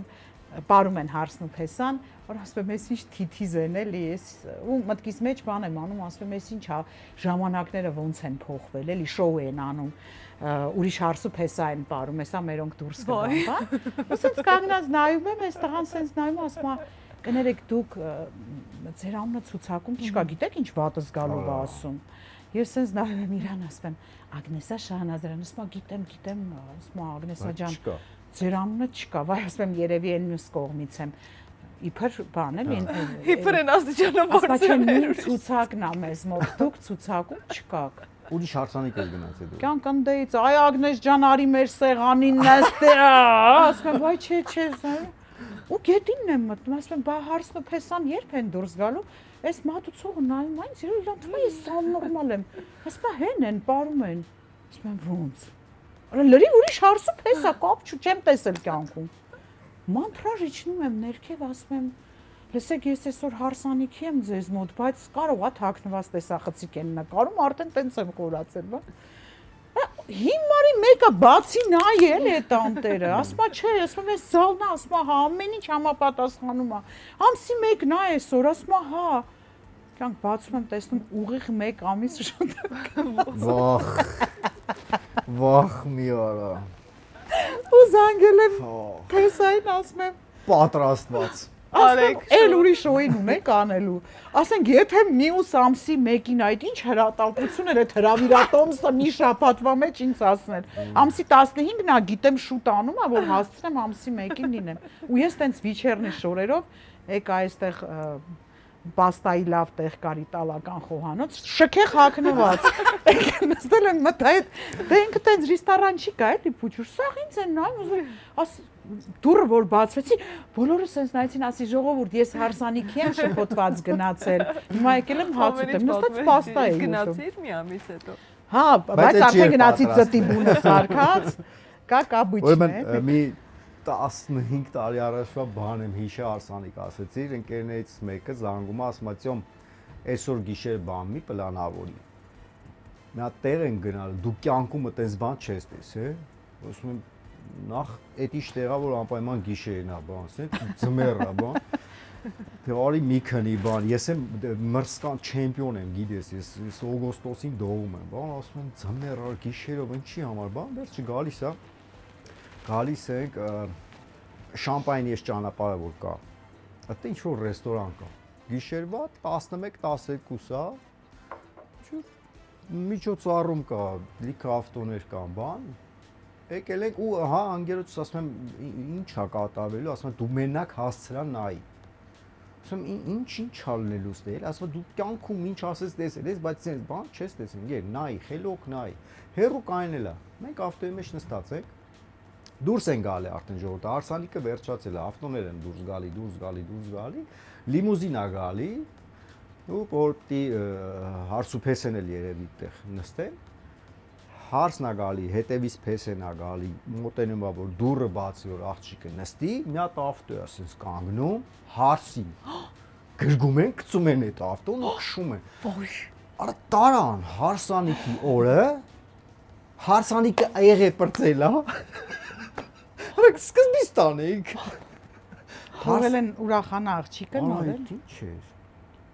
պարում են հարսն ու փեսան, որ ասում եմ, ես ինչ թիթիզ են էլի, ես ու մտքիս մեջ բան եմ անում, ասում եմ, ես ինչ ժամանակները ոնց են փոխվել, էլի շոու են անում, ուրիշ հարս ու փեսա են պարում, հեսա մերոնք դուրս գան, բա։ Ու սենց կանգնած նայում եմ, այս տղան սենց նայում, ասում է, կներեք դուք ձեր անունը ցուցակում չկա, գիտեք ինչ վատը զգալով է ասում։ Ես սենց նայում եմ իրան, ասում եմ, Ագնեսա Շահնազարյան, ասում եմ, գիտեմ, ասում եմ, Ագնեսա ջան, ձեր անունը չկա, վայ, ասում եմ, երևի այն մյուս կողմից եմ։ Իբր բան էլի, Իբր են աստիճանով բարձրացել։ Ասում ցուցակն է մեզ մոտ, դուք ցուցակում չկաք։ Ուրիշ հարսանիք ես գնացել դու։ Կյանք ընդեից, այ Ագնես ջան, արի մեր սեղանին նստե, ասում եմ, վայ, չէ, ու գետինն եմ մտնում, ասում եմ, բա հարսն ու փեսան երբ են դուրս գալու։ Այս մատուցողը նայում այն, իրան թվում է ես աննորմալ եմ։ Ասում եմ, հեն են, պարում են։ Ասում եմ, ոնց։ Լրիվ ուրիշ հարս ու փես է, կապ չեմ տեսել կյանքում։ Մանտրաժ իջնում եմ ներքև, ասում եմ, լսեք, ես այսօր հարսանիքի եմ ձեզ մոտ, բայց կարող է թաքնված տեսախցիկ են նկարում, արդեն տենց եմ խորացել, բա։ Հիմարի մեկը բացի նայ էլ է տանտերը, ասում է, չէ, ասում եմ, զալն է, ասում է, հա, ամեն ինչ համապատասխանում է։ Ամսի 1-ն է այսօր, ասում է, հա։ Կյանք բացում եմ, տեսնում ուղիղ 1 ամիս Վախ մի արա։ ու զանգել եմ փեսային, ասում եմ, պատրաստված։ Արեք, էլ ուրիշ շոուին ունեք անելու։ Ասենք, եթե մյուս ամսի 1-ին այդ ինչ հրատապություն էր, այդ հրավիրատոմսը մի շաբաթվա մեջ ինձ ասնել։ Ամսի 15-ն է, գիտեմ շուտ անում է, որ հասցնեմ ամսի 1-ին լինեմ։ Ու ես տենց վիչերնի շորերով եկա այստեղ պաստայի լավ տեղ կար իտալական խոհանոց, շքեղ հագնված։ Նստել են մտա այդ, դե ինքը տենց ռեստորան չի կա, էլի փուչուր, սաղ ինձ են նայում, դուրը որ բացվեցի, բոլորը սենց նայեցին, ասի ժողովուրդ, ես հարսանիքի եմ շփոթված գնացել, հիմա եկել եմ հաց ուտեմ, նստած պաստա էի ուտում։ Գնացիր մի ամիս հետո։ Հա, բայց արդեն գնացի ծտի բունը սարքած, կա կաբույճն է։ Ուրեմն մի 15 տարի առաջվա բան եմ հիշի Արսանիկ ասեցի, ընկերներից մեկը զանգում է, ասում է, «Տյոմ, այսօր գիշեր բան մի պլանավորի»։ Մի հատ տեղ են գնալ, դու կյանքում այդպես բան չես տեսել, ասում եմ, նախ էդի տեղա որ անպայման գիշերն է բան, ասեն, ձմեռ է բան։ Դե արի մի քանի բան, ես եմ մրսկան չեմպիոն եմ, գիտես, ես օգոստոսին դողում եմ, բան, ասում եմ, ձմեռ է, գիշերով, ինչի համար, բան, վերջը գալիս է։ Գալիս ենք շամպայն ես ճանապարհը որ կա։ Այդտեղ ինչ որ ռեստորան կա։ Գիշերվա 11-12 է։ Միջոցառում կա, լիքը ավտոներ կան, բան։ Եկել ենք ու հա անգերոջս ասում եմ ի՞նչ է կատարվելու, ասում եմ դու մենակ հասցրա նայի։ Ասում եմ ինչ ալնելուց դել, ասում դու կյանքում ինչ ասես տեսել ես, բայց sense բան չես տեսել, գեր նայի, խելոք նայի։ Հերու կանելա։ Մենք ավտոյի մեջ նստած ենք։ Դուրս են գալի արդեն ժողովուրդը, Արսանիկը վերջացել է, ավտոներ են դուրս գալի, լիմուզին է գալի, ու որտի հարսու փեսեն էլ երևի այդտեղ նստեն, հարսն է գալի, հետևից փեսեն է գալի, մոտենում է որ դուռը բացի որ աղջիկը նստի, մի հատ ավտո է ասես կանգնում, հարսին, գրգում են, գցում են այդ ավտոն ու քշում են։ Արա տարան Հարսանիկի օրը, Հարսանիկը եղե պրծել է։ Արեք սկզբից տանենք։ Թողել են ուրախանա աղջիկը նորել։ Ինչ է։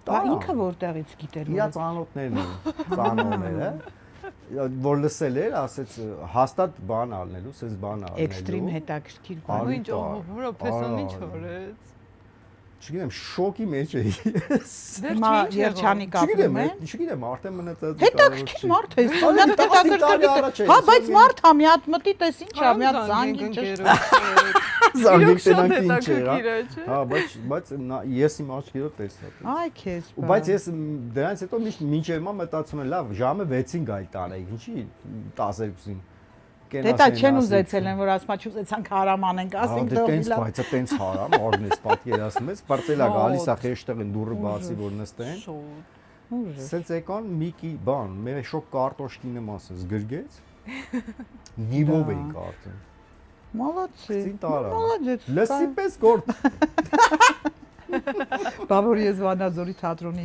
Բա ինքը որտեղից գիտեր։ Իրա ծանոթներն են, ծանոթները, որ լսել էր, ասեց հաստատ բան ալնելու, sense բան ալնելու։ Էքստրիմ հետաքրքիր բան։ Ինչ օհորա փեսան ինչ օրեց։ Չգիտեմ, շոկի մեջ էի։ Հիմա երջանիկ ապրում են։ Չգիտեմ, արդեն մնացած։ Հետաքրքիր մարդ է, սոնյալ հետաքրքիր։ Հա, բայց մարդ հա մի հատ մտի, տես ինչ է, մի հատ զանգի Զանգի տենանք ինչ է։ Հա, բայց ես իմ աչքերով տեսա։ Այ քեզ։ Բայց ես դրանից հետո մինչև հիմա մտածում եմ, լավ, ժամը 6-ին գայ տանեի, ինչի 12-ին։ Դե դա չեն ուզեցել են, որ ասма չուզեցանք հարաման ենք, ասենք դողի լավ։ Բայց տենց հարամ, Ագնես պատկերացնում ես, բրծելա գալիս է խեշտեղ են դուրը բացի որ նստեն։ Սենց եկան միկի բան, մեր շոկ կարտոշկի նման ասես գրգեց։ Նիվով էինք արդեն։ Մալացի։ Մալացի։ Լսի պես գործ։ Բաբոր ես Վանաձորի թատրոնի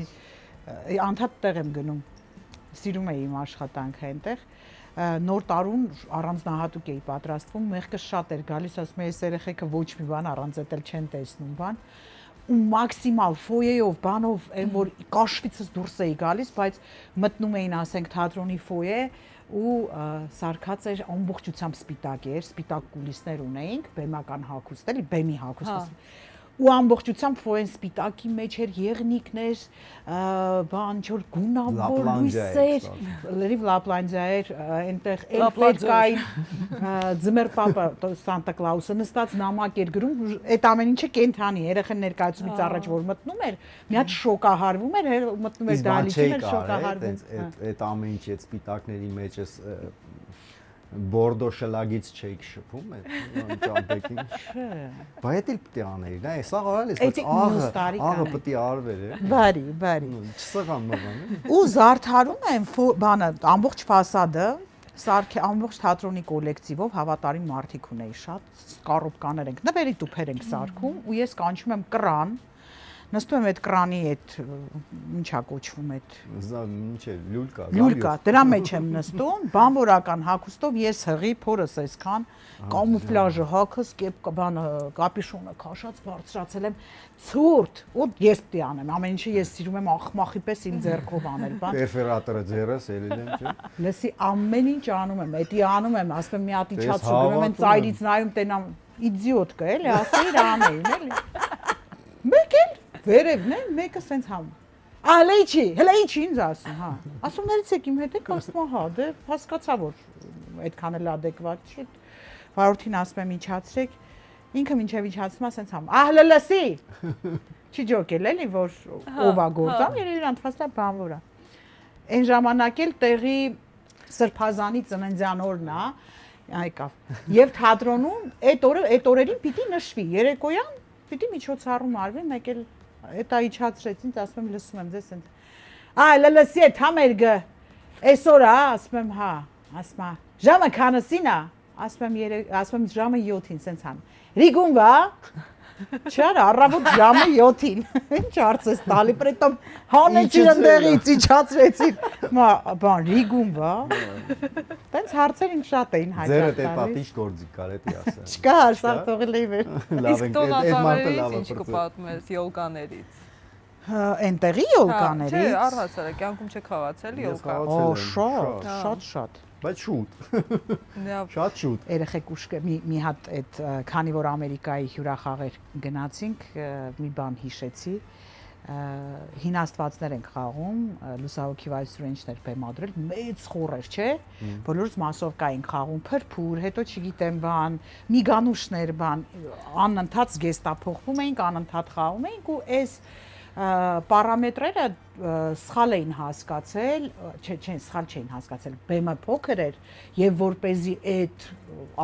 անդադ տեղ եմ գնում։ Սիրում էի իմ աշխատանքը այնտեղ։ Նոր տարուն առանձնահատուկ էի պատրաստվում, մեղքը շատ էր գալիս, ասում եմ, այս երեխեքը ոչ մի բան առանց էտել չեն տեսնում, բան։ Ու մաքսիմալ ֆոյեով, բանով, այն որ կաշվիցս դուրս էի գալիս, բայց մտնում էին, ասենք, թատրոնի ֆոյե ու սարքած էր ամբողջությամբ սպիտակ էր, սպիտակ կուլիսներ ունեինք, բեմական հագուստ, էլի բեմի հագուստ։ Ու ամբողջությամբ ֆոյեն սպիտակի մեջ էր եղնիկներ, բան ինչ որ գունավոր լույսեր, լրիվ Լապլանդիա էր, այնտեղ էլֆեր կային, ձմեռ պապա Սանտա Կլաուսը նստած նամակ էր գրում, այդ ամեն ինչը կենթանի, երեխան ներկայացումից առաջ որ մտնում էր, մի հատ շոկահարվում էր, մտնում էր դալիճին էր շոկահարվում։ Այդ ամեն ինչ այդ սպիտակների մեջ էս Բորդո շլագից չեք շփում այդ ճամպեքին։ Չէ։ Բայց էլ պետք է անել, նա սա արել ես, բայց աղը պետք է արվեր է։ Բարի։ Չսղան մղան։ Ու զարդարում են բանը ամբողջ ֆասադը, սարքի ամբողջ թատրոնի կոլեկտիվով հավատարիմ մարդիկ ունեի շատ, կառոպկաներ ենք, նվերի տուփեր ենք սարքում ու ես կանչում եմ կրան։ Նստում եմ այդ կրանի այդ ինչա կոչվում այդ ինչ է լյուլկա դրա մեջ եմ նստում բամբորական հագուստով ես հղի փորս այսքան կամուֆլաժը հագս բանը կապյուշոնը քաշած բարձրացել եմ ցուրտ ու ես պիտի անեմ ամեն ինչը ես սիրում եմ ախմախի պես իմ ձեռքով անել բան պերֆորատորը ձեռս ելել եմ չէ լսի ամեն ինչ անում եմ էդի անում եմ ասում եմ մի հատ իջացու գնում են ծայրից նայում տենամ իդիոտ կա էլի ասեիր անեին էլի մեկ էլ վերևն է, մեկը սենց համ։ Հələ ինչի ինձ ասում, հա։ Ասում ներից եք իմ հետ եք, ասում հա, դե հասկացա որ այդքան էլ adekvat չի։ Վարորդին ասում եմ իջացրեք, ինքը մինչև իջացում է սենց համ։ Հələ լսի։ Չի ջոկել էլի որ ով է գործում, երևի իրանց ֆաստա բանվոր է։ Այն ժամանակ էլ տեղի Սրբազանի ծննդյան օրն է, այկավ։ Եվ թատրոնում այդ օրերին պիտի նշվի, երեկոյան պիտի միջոցառում արվի, մեկ էլ Էտա իջացրեց ինձ, ասում եմ լսում եմ ձեզ սենց։ Այ լսի է թամերգը։ Այսօր ասում եմ հա, ասում եմ ժամը քանասին է, ասում եմ ժամը 7-ին սենց հան։ Ռիգուն վա։ Չար առավոտ ժամը 7-ին։ Ինչ հարցես տալի, պրետոմ հանեցին ընդեղից, իջացրեցին։ Բան Ռիգուն վա։ Տենց հարցերին շատ էին հաճախ տալիս։ Ձերը դե պատիժ գործի կարելի ասել։ Չկա, հաշտակ թողել էի վեր։ Լավ ենք, այդ մարդը լավ է ինչ կպատմես յոգաներից։ Այնտեղի յոգաներից։ Չէ, առհասարակ կյանքում չեք խաղացել յոգա։ Օ, շատ։ Բայց շուտ։ Շատ շուտ։ Երեխեք ուշքը մի հատ այդ քանի որ Ամերիկայի հյուրախաղեր գնացինք, մի բան հիշեցի։ Հին աստվածներ ենք խաղում, լուսահոգի վայսուրենչներ բեմադրել, մեծ խորեր, չէ։ Բոլորս մասովկա ենք խաղում, փրփուր, հետո չգիտեմ բան, միգանուշներ բան, անընդհատ զգեստափոխվում էինք, անընդհատ խաղում էինք ու այս պարամետրերը սխալ էին հասկացել, սխալ չէին հասկացել, բեմը փոքր էր եւ որպեսզի այդ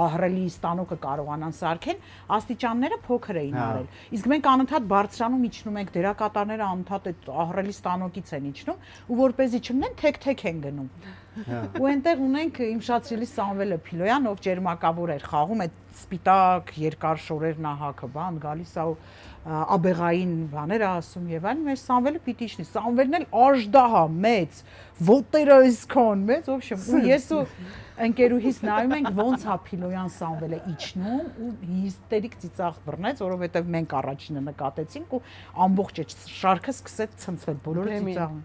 ահռելի ստանոկը կարողանան սարքեն, աստիճանները փոքր էին արել։ Իսկ մենք անընդհատ բարձրանում իջնում ենք, դերակատարները անընդհատ այդ ահռելի ստանոկից են իջնում ու որպեսզի չմնեն թեք-թեք են գնում։ Ու այնտեղ ունենք իմ շատ սիրելի Սամվելը Փիլոյան, ով ջերմակավոր էր խաղում, այդ սպիտակ երկար շորեր նահակը, բան գալիս է ու աբեղային բաներ ասում եւ այլն, մեր Սամվելը պիտի իջնի։ Սամվելն էլ աժդահա մեծ, ոտերը այսքան մեծ, ոբշեմ, ու ես ու ընկերուհիս նայում ենք ոնց հա Փիլոյան Սամվելը իջնում ու հիստերիկ ծիծաղ բռնեց, որովհետեւ մենք առաջինը նկատեցինք ու ամբողջ այդ շարքը սկսեց ցնցվել, բոլորը ծիծաղում։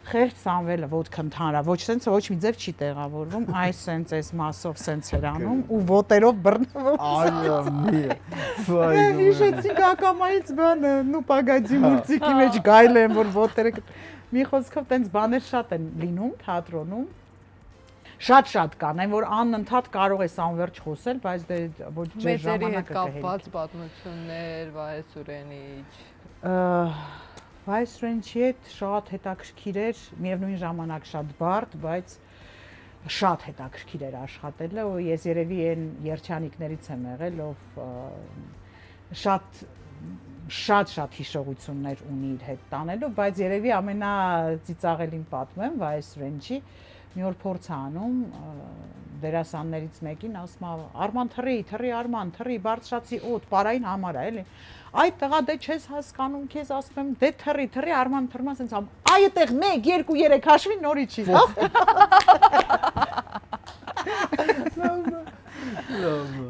Խեղճ Սամվելը ոտք ընդհանրա, ոչ սենց ոչ մի ձև չի տեղավորվում, այս սենց այս մասով սենց էր անում ու ոտերով բռնվում։ Այո, մի։ Հիշեցինք ակամայից բանը, նու պագադի մուրցիկի մեջ գայլ են, որ ոտերը մի խոսքով տենց բաներ շատ են լինում թատրոնում։ Շատ կան, այն որ անընդհատ կարող ես անverջ խոսել, բայց դե ոչ ջեր ժամանակը կապված պատմություններ, Վայսուրենիչ։ Վայսուրենչի հետ շատ հետաքրքիր էր, միևնույն ժամանակ շատ բարդ, բայց շատ հետաքրքիր էր աշխատելը, ու ես երևի այն երջանիկներից եմ եղել, ով շատ հիշողություններ ունի իր հետ տանելու, բայց երևի ամենածիծաղելին պատմեմ Վայսուրենչի, մի օր փորձ անում դերասաններից մեկին, ասում է Արման թռի Արման թռի բարձրացի օդ պարային համար է էլի այդ տղա դե չես հասկանում քեզ ասում եմ դե թռի Արման թռմա ասենց այ այդտեղ 1 2 3 հաշվի նորից չի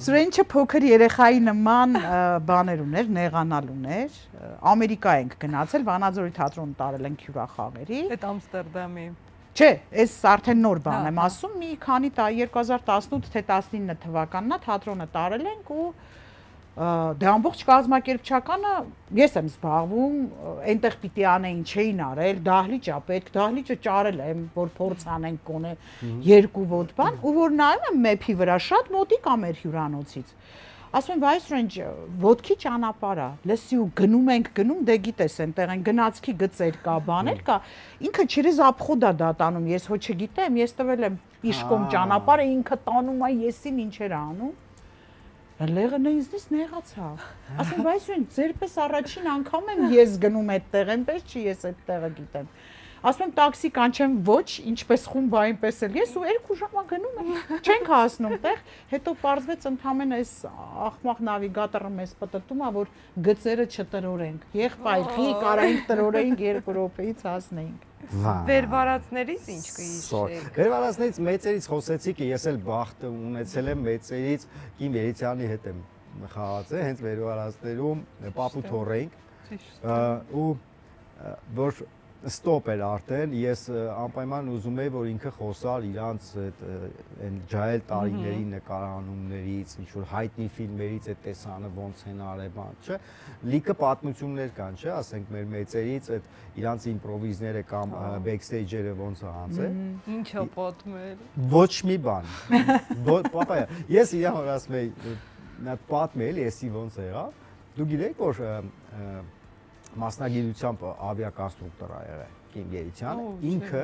Սուրենչը փոքր երեխայի նման բաներ ուներ նեղանալ ուներ Ամերիկա ենք գնացել Վանաձորի թատրոն տարել ենք հյուրախաղերի Այդ Ամստերդամի Չէ, այս արդեն նոր բան եմ ասում, մի քանի 2018 թե 19 թվականն է թատրոնը տարել ենք ու դե ամբողջ կազմակերպչականը ես եմ զբաղվում, այնտեղ պիտի անեին չէին արել, դահլիճ է պետք, դահլիճը ճարել եմ, որ փորձ անենք կոնե 2 ոտ բան, ու որ նայում եմ մեփի վրա շատ մոտիկ է մեր հյուրանոցից։ Ասում եմ Վայսուրենչ ոտքի ճանապարհ է, լսի ու գնում ենք, դե գիտես այնտեղ են գնացքի գծեր կա, բաներ կա, ինքը через обхода դա տանում, ես հո չգիտեմ, ես տվել եմ իշկոմ ճանապարհը, ինքը տանում է, եսին ինչեր անում։ Լեղը ինձնից նեղացավ։ Ասում Վայսուրենչ, ձերպես առաջին անգամ եմ ես գնում այդտեղ, այնպես չի ես այդ տեղը գիտեմ։ Ասում եմ տաքսի կանչեմ ոչ, ինչպես խումբ այնպես էլ ես ու 2 ժամա գնում եմ, չենք հասնում տեղ, հետո պարզվեց ընդհանրեն այս ախմախ նավիգատորը մեզ պտտում է, որ գծերը չտրորենք, եղբայրի կարայինք տրորենք 2 րոպեից հասնեինք։ Վերվարածներից ինչ կհիշեք։ Վերվարածներից մեծերից խոսեցիք, ես էլ բախտը ունեցել եմ մեծերից Կիմ Երիցյանի հետ եմ խաղացել, հենց վերվարածներում Պապու թորեինք ու որ ստոպ էր արդեն, ես անպայման ուզում եի, որ ինքը խոսար իրանց այն ջահել տարիների նկարանումներից, ինչ-որ հայտնի ֆիլմերից այդ տեսանը ոնց են արել, բան, չէ, լիքը պատմություններ կան, չէ, ասենք մեր մեծերից այդ իրանց իմպրովիզները կամ բեքստեյջերը ոնց է անցել։ Ինչ է պատմել։ Ոչ մի բան։ Պապայա, ես իրան որ ասում եի, նա պատմել, եսի ոնց եղավ, դու գիտեք, որ մասնագիտությամբ ավիակոնստրուկտոր է եղել Կիմ Երիցյանը, ինքը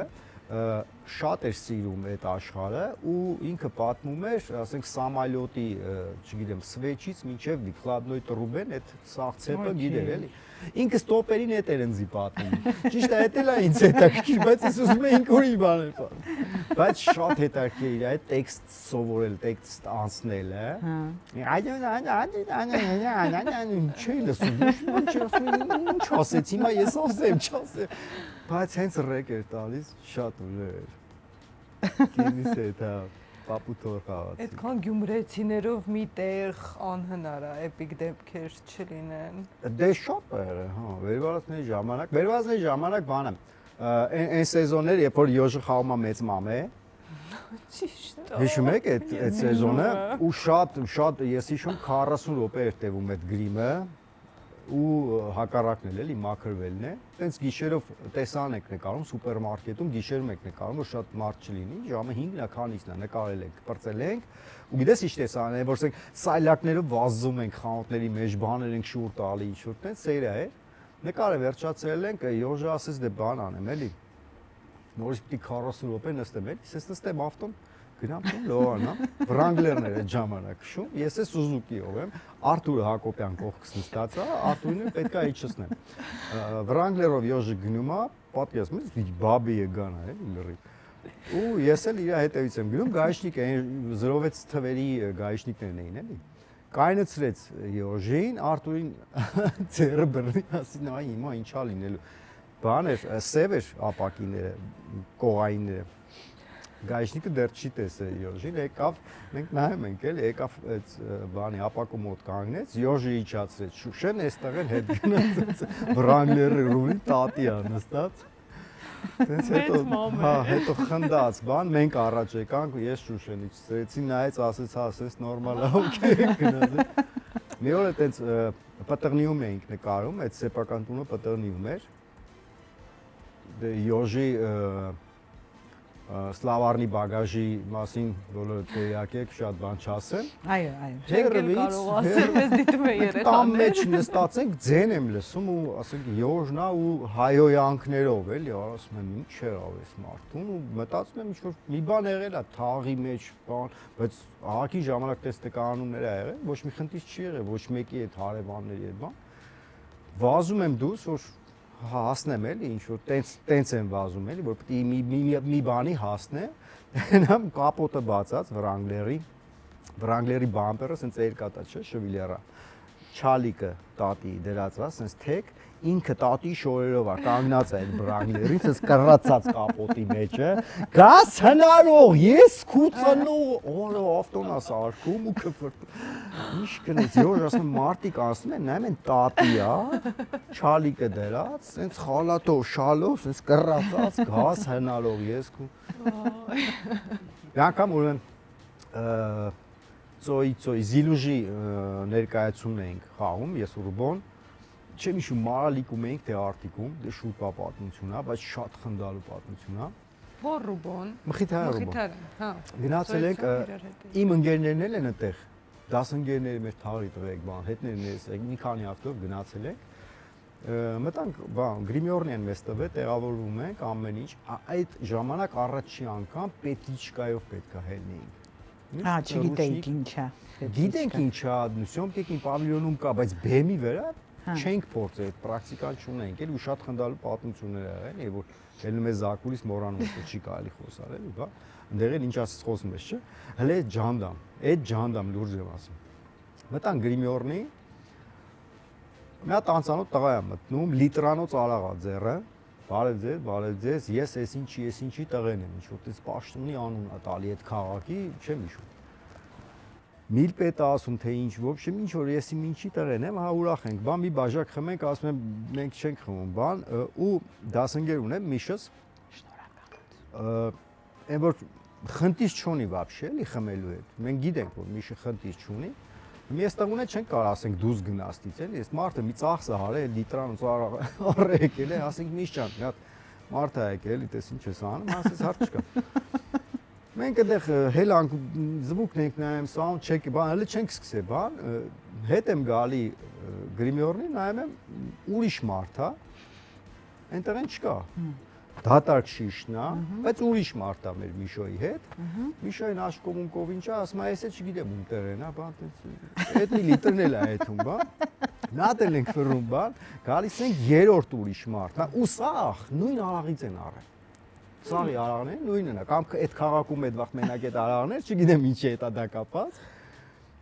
շատ էր սիրում այդ աշխարհը ու ինքը պատմում էր, ասենք Սամալյոտի, չգիտեմ, Սվեչից մինչև Վիկլադնոյ Տրուբեն այդ սաղ ցեպը գիտեր էլի։ Ինքը ստոպերին հետ էր ինձ պատմում։ Ճիշտ է, դա էլ է ինձ հետաքրքիր, բայց ես ուզում եմ ինքը ուրիշ բան էր պատմում։ Բայց շատ հետաքրքիր էր այդ տեքստ սովորել, տեքստ անցնել, չէի լսում, ինչ ասեցի, հիմա ես ասեմ, չասեմ։ Բայց հենց ռեկ էր տալիս, շատ ուժեր։ Կինիս հետ, հա, պապուտոր խաղացի։ Այդքան գյումրեցիներով մի տեղ անհնար է, էպիկ դեպքեր չլինեն։ Դե շատ է, հա, վերվածների ժամանակ բանը։ Այն սեզոններ, երբ որ Յոժը խաղում է մեծ մամե, Ճիշտ է։ հիշում եք այդ սեզոնը, ու շատ ես հիշում 40 րոպե էր տևում այդ գրիմը, ու հակառակն էլ էլի մաքրվելն է։ Տենց գիշերով տեսան եք նկարում սուպերմարկետում, գիշերում եք նկարում, որ շատ մարդ չլինի, ժամը 5-ն է, քանիսն է, նկարել ենք, պրծել ենք, ու գիտես ինչ տեսան, որ ասենք սայլակներով վազում ենք խանութների մեջ, բաներ ենք շուռ տալի, ինչ-որ տենց սերա է։ Նկարը վերջացրել ենք, Յոժը ասեց դե բան անեմ, էլի։ Նորից պիտի 40 րոպե նստեմ, էլի, ես նստեմ ավտոն գնամ տուն լոանա, Վրանգլերներ այդ ժամանակ քշում, ես է Սուզուկիով եմ, Արթուրը Հակոբյան կողքս նստած է, Արթուրին պետք է իջեցնեմ։ Վրանգլերով Յոժը գնում է, պատկերացնում ես, բաբի է գանա, էլի լրի։ Ու ես էլ իր հետևից եմ գնում, գայշնիկ է, 06 թվերի գայշնիկներն էին, էլի։ Կայնացրեց Յոժին, Արթուրին ձեռը բռնի, ասի նայ հիմա ինչա լինելու։ Բան էր, սև էր ապակիները, կողայինները։ Գայշնիկը դեռ չի տեսել Յոժին, եկավ, մենք նայում ենք էլի, եկավ այդ բանի ապակու մոտ կանգնեց, Յոժը իջացրեց, Շուշեն էստեղ էլ հետ գնաց, Վրանգլերը ռուլի տատի ա նստած։ Տենց հետո խնդաց բան, մենք առաջ եկանք, ես Շուշենից ծրեցի, նայեց, ասեց նորմալ է, օքեյ, գնաց։ Մի օր է տենց Պտրնիում էինք նկարում, այդ սեփական տունը Պտրնիում էր։ Դե Յոժի Սլավարնի բագաժի մասին բոլորը տեղյակ եք, շատ բան չասեմ։ Այո։ Չենք կարող ասել, մեզ դիտում է երեխաներ։ Տան մեջ նստած ենք, ձեն եմ լսում ու ասենք Յոժնա ու հայոյանքներով էլի, ասում եմ ինչ էր ավես մարդուն ու մտածում եմ ինչ-որ մի բան եղել է թաղի մեջ, բան, բայց ահագի ժամանակ տես նկարանումներ ա եղել, ոչ մի խնդիր չի եղել, ոչ մեկի այդ հարևանների այդ բան։ Վազում եմ դուրս, որ հասնեմ էլի, ինչ որ տենց եմ վազում էլի, որ պետք է մի բանի հասնեմ, նամ կապոտը բացած Վրանգլերի բամպերը, սենց երկաթա չէ, շվիլերա, չալիկը տատի դրածված, սենց թեք, ինքը տատի շորերով է, կանգնած է այդ Վրանգլերին, սենց կռացած կապոտի մեջը, գաս հնարող, ես քուծնող, օրը ավտոնաս արկում ու կվրտում, ինչ կնեց, Յոժ ասում մարդիկ ասում են, նայում են տատի ա, չալիկը դրած, սենց խալատով, շալով, սենց կռացած, գաս հնարող, ես քու։ Մի անգամ ուրեմն ծոյի Զիլուժի ներկայացումն էինք խաղում, ես ու Ռուբոն, չեմ հիշում Մարալիկում էինք թե Արտիկում, դե շուտ է պատմություն է, բայց շատ խնդալու պատմություն է։ Որ Ռուբոն։ Մխիթարը Ռուբոն։ Հա։ Գնացել ենք, իմ ընկերներն էլ են այդտեղ, դասընկերները մեր թաղի տղեկ բան, հետներն էս, մի քանի հաշտով գնացել ենք։ Մտանք, բան, Գրիմյորնի են մեզ տվել, տեղավորվում ենք ամեն ինչ, այդ ժամանակ առաջի անգամ պետիչկայով պետք է հելնեինք։ Չգիտեիք ինչա։ Գիտենք ինչա, Սյոմկեքին պավիլյոնում կա, բայց բեմի վրա չենք փորձել, այդ պրակտիկան չունենք, էլի ու շատ խնդալու պատմություններ ա եղել, որ ելնում է Զակուրից մորանում է, չի կարելի խոսալ, էլի, բա։ Այնտեղ էլ ինչ ասես խոսում ես, չէ։ Հələ այդ ջանդամ լուրջ եմ ասում։ Մտան Գրիմյորնի, մի հատ անծանոթ տղա է մտնում, լիտրանոց արաղա ձեռը, բարև ձեզ, ես ինչի տղեն եմ, ինչ-որ տես պաշտոնի անուն ա տալի այդ քաղաքի, չեմ հիշում։ Միլպետ ասում թե ինչ, ոբշե ինչ որ ես ինչի տղեն եմ, հա ուրախ ենք, բան մի բաժակ խմենք, ասում եմ մենք չենք խմում, բան ու դասընկեր ունեմ Միշս։ Շնորհակալ։ Այն որ խնդիր չունի вообще, էլի խմելու հետ։ Մենք գիտենք որ Միշը խնդիր չունի։ Մի էստեղ ունե չենք կարող ասենք դուզ գնաստից էլի, այս մարդը մի ծախսը հարել, լիտրանոց առ եկել է, ասենք Միշ ջան, մի հատ մարդ է եկել, էլի տես ինչ ես անում, ասես հարց չկա։ Մենք այդեղ հելանք, զվուկն ենք նայում, sound check-ը, բան, հələ չենք սկսել, բան, հետ եմ գալի Գրիմյորնի, նայում եմ ուրիշ մարդ է, այնտեղ են չկա։ դատարկ շիշն է, բայց ուրիշ մարդ է մեր Միշոյի հետ։ Միշոյին աշկովում կովինչա, ասում է, ես չգիտեմ ում տեղն է, բան տես։ Այդ մի լիտրն էլ է այդում, բան։ Նատել ենք ֆռում, բան, գալիս ենք երրորդ ուրիշ մարդ, ու սաղ նույն արաղից են առել։ Սաղի արաղները նույնն է, կամ այդ քաղաքում այդ վաղ մենակ այդ արաղներ, չգիտեմ ինչի է դա կապած։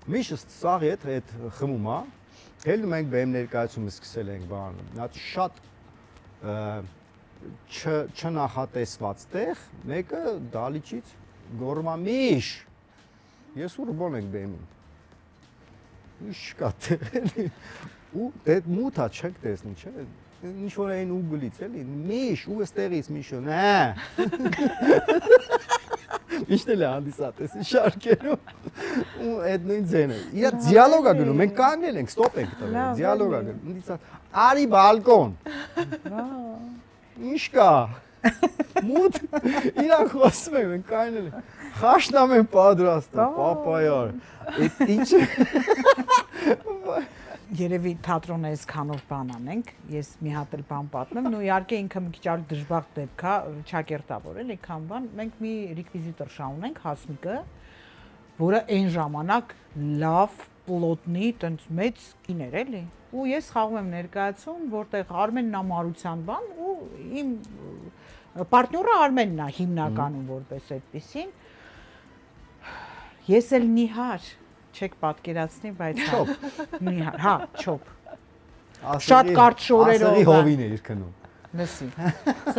Միշտ սաղի այդ խմում է, հելնում ենք բեմ ներկայացումը սկսել ենք բան, նա շատ չնախատեսված տեղ, մեկը դալիճից գոռում է միշ։ Ես ու ռուբոն ենք բեմում։ Ինչ կա տեղ։ Ու դե մութա չեք տեսնում, չէ՞։ Ինչ որ այն ուգլից էլի, միշ, ու ստեղից միշոն, Միշտ էլ է հանդիսատեսի շարքերում։ Ու այդ նույն ձենը։ Իրա դիալոգ է գնում, մենք կանգնել ենք, ստոպ ենք տվել, դիալոգ է գնում։ Հանդիսատ, արի բալկոն։ Ինչ կա։ Մութ, իրանք խոսում են, մենք կանգնել ենք։ Խաշնամ են պատրաստը, պապայար։ Այդ ինչ է։ Երևի թատրոնը այսքանով բան անենք, ես մի հատ էլ բան պատմեմ, ու իհարկե ինքը մի քիչ այլ դժբախտ դեպք է, ճակերտավոր էլի, քան բան, մենք մի ռեկվիզիտոր շահունենք Հասմիկը, որը այն ժամանակ լավ պլոտնի, տենց մեծ կին էր էլի, ու ես խաղում եմ ներկայացում, որտեղ Արմենն է մարության բան, ու իմ պարտնյորը Արմենն է հիմնականում որպես այդպեսին, ես էլ նիհար չեք պատկերացնի, բայց հա, չոփ։ Շատ կարճ շորերով։ Ասերի հովին է իր քնում։ Լսի։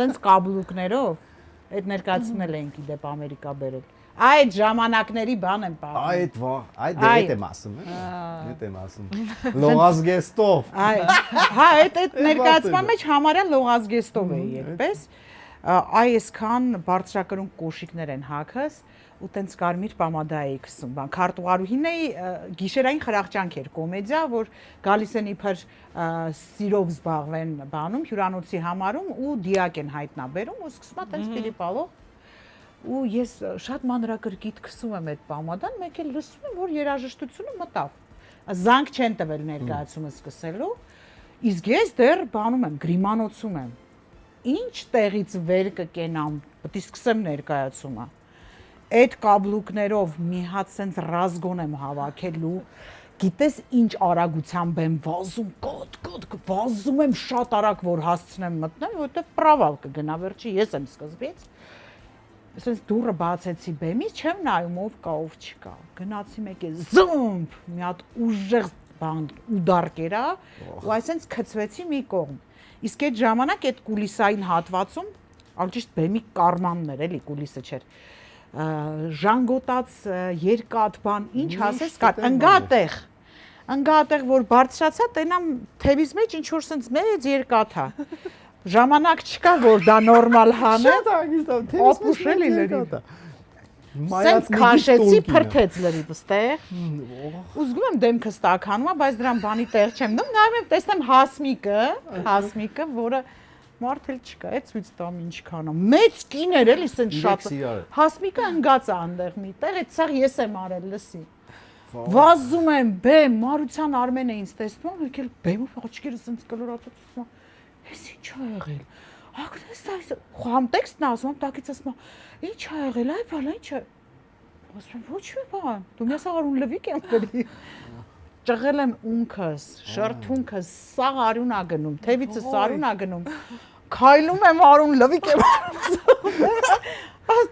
Սենց կաբլուկներով այդ ներկայացնել էինք իդեպ Ամերիկա բերել։ Այդ ժամանակների բան եմ պատմում։ Այդ եմ ասում, Այդ եմ ասում։ Լողազգեստով։ Հա, այդ ներկայացման մեջ համարյա լողազգեստով էի այդպես։ Այսքան բարձրակրուն կոշիկներ են հագս ու տենց կարմիր պամադա էի քսում, բան քարտուղարուհին էի, գիշերային խրախճանք էր կոմեդիա, որ գալիս են իբր սիրով զբաղվեն բանում, հյուրանոցի համարում ու դիակ են հայտնաբերում ու սկսում է տենց պիլիպալով ու ես շատ մանրակրկիտ քսում եմ այդ պամադան, մեկ էլ լսում եմ, որ երաժշտությունը մտավ։ Զանգ չեն տվել ներկայացումը սկսելու, իսկ ես դեռ բանում եմ, գրիմանոցում եմ։ Ինչ տեղից վեր կկենամ, պետք է սկսեմ ներկայացումը։ Այդ կաբլուկներով մի հատ սենց ռազգոն եմ հավաքելու, գիտես ինչ արագությամբ եմ վազում, վազում եմ շատ արագ, որ հասցնեմ մտնել, որովհետև պրավալ կգնա վերջի, ես եմ սկզբից։ Սենց դուռը բացեցի բեմից, չեմ նայում ով կա, ով չկա։ Գնացի մեկ է զումբ, մի հատ ուժեղ բան ուդար կերա, ու այսենց քցվեցի մի կողմ։ Իսկ այդ ժամանակ այդ կուլիսային հատվածում, ալճիշտ բեմի կարմանն էր, էլի կուլիսը չէր։ Ժանգոտած երկաթ բան, ինչ ասես կար, ընգատեղ, որ բարձրացա, տենամ թևից մեջ ինչ-որ սենց մեծ երկաթ է, ժամանակ չկա, որ դա նորմալ հան է, ապուշ էլի լրիվ, սենց կաշեցի, պրթեց լրիվ ստեղ, ու զգում եմ դեմքս տաքանում է, բայց դրան բանի տեղ չեմ դում, նայում եմ տեսնեմ Հասմիկը, որը մարդ էլ չկա, այդ ցույց տամ ինչքան է։ Մեծ կին էր էլի սենց շատ։ Հասմիկը ընկած է այնտեղ միտեղ, այդ սաղ ես եմ արել, լսի։ Վազում եմ, բեմ, Մարության Արմենը ինձ տեսնում, եկել բեմով աչքերը սենց կլորացած ասում, «Էս ինչ ա եղել»։ Ագնես այս խամտեքստն ասում, տակից ասում, «Ինչ ա եղել, այ բալա, ինչ ա»։ Ասում, «Ոչ մի բան, դու մի ասաղ լվիկ եմ գրի»։ Ճղել եմ ունքս, շրթունքս, սաղ արյուն ա գնում, թևիցս արյուն ա գնում, քայլում եմ արուն լվիկ եմ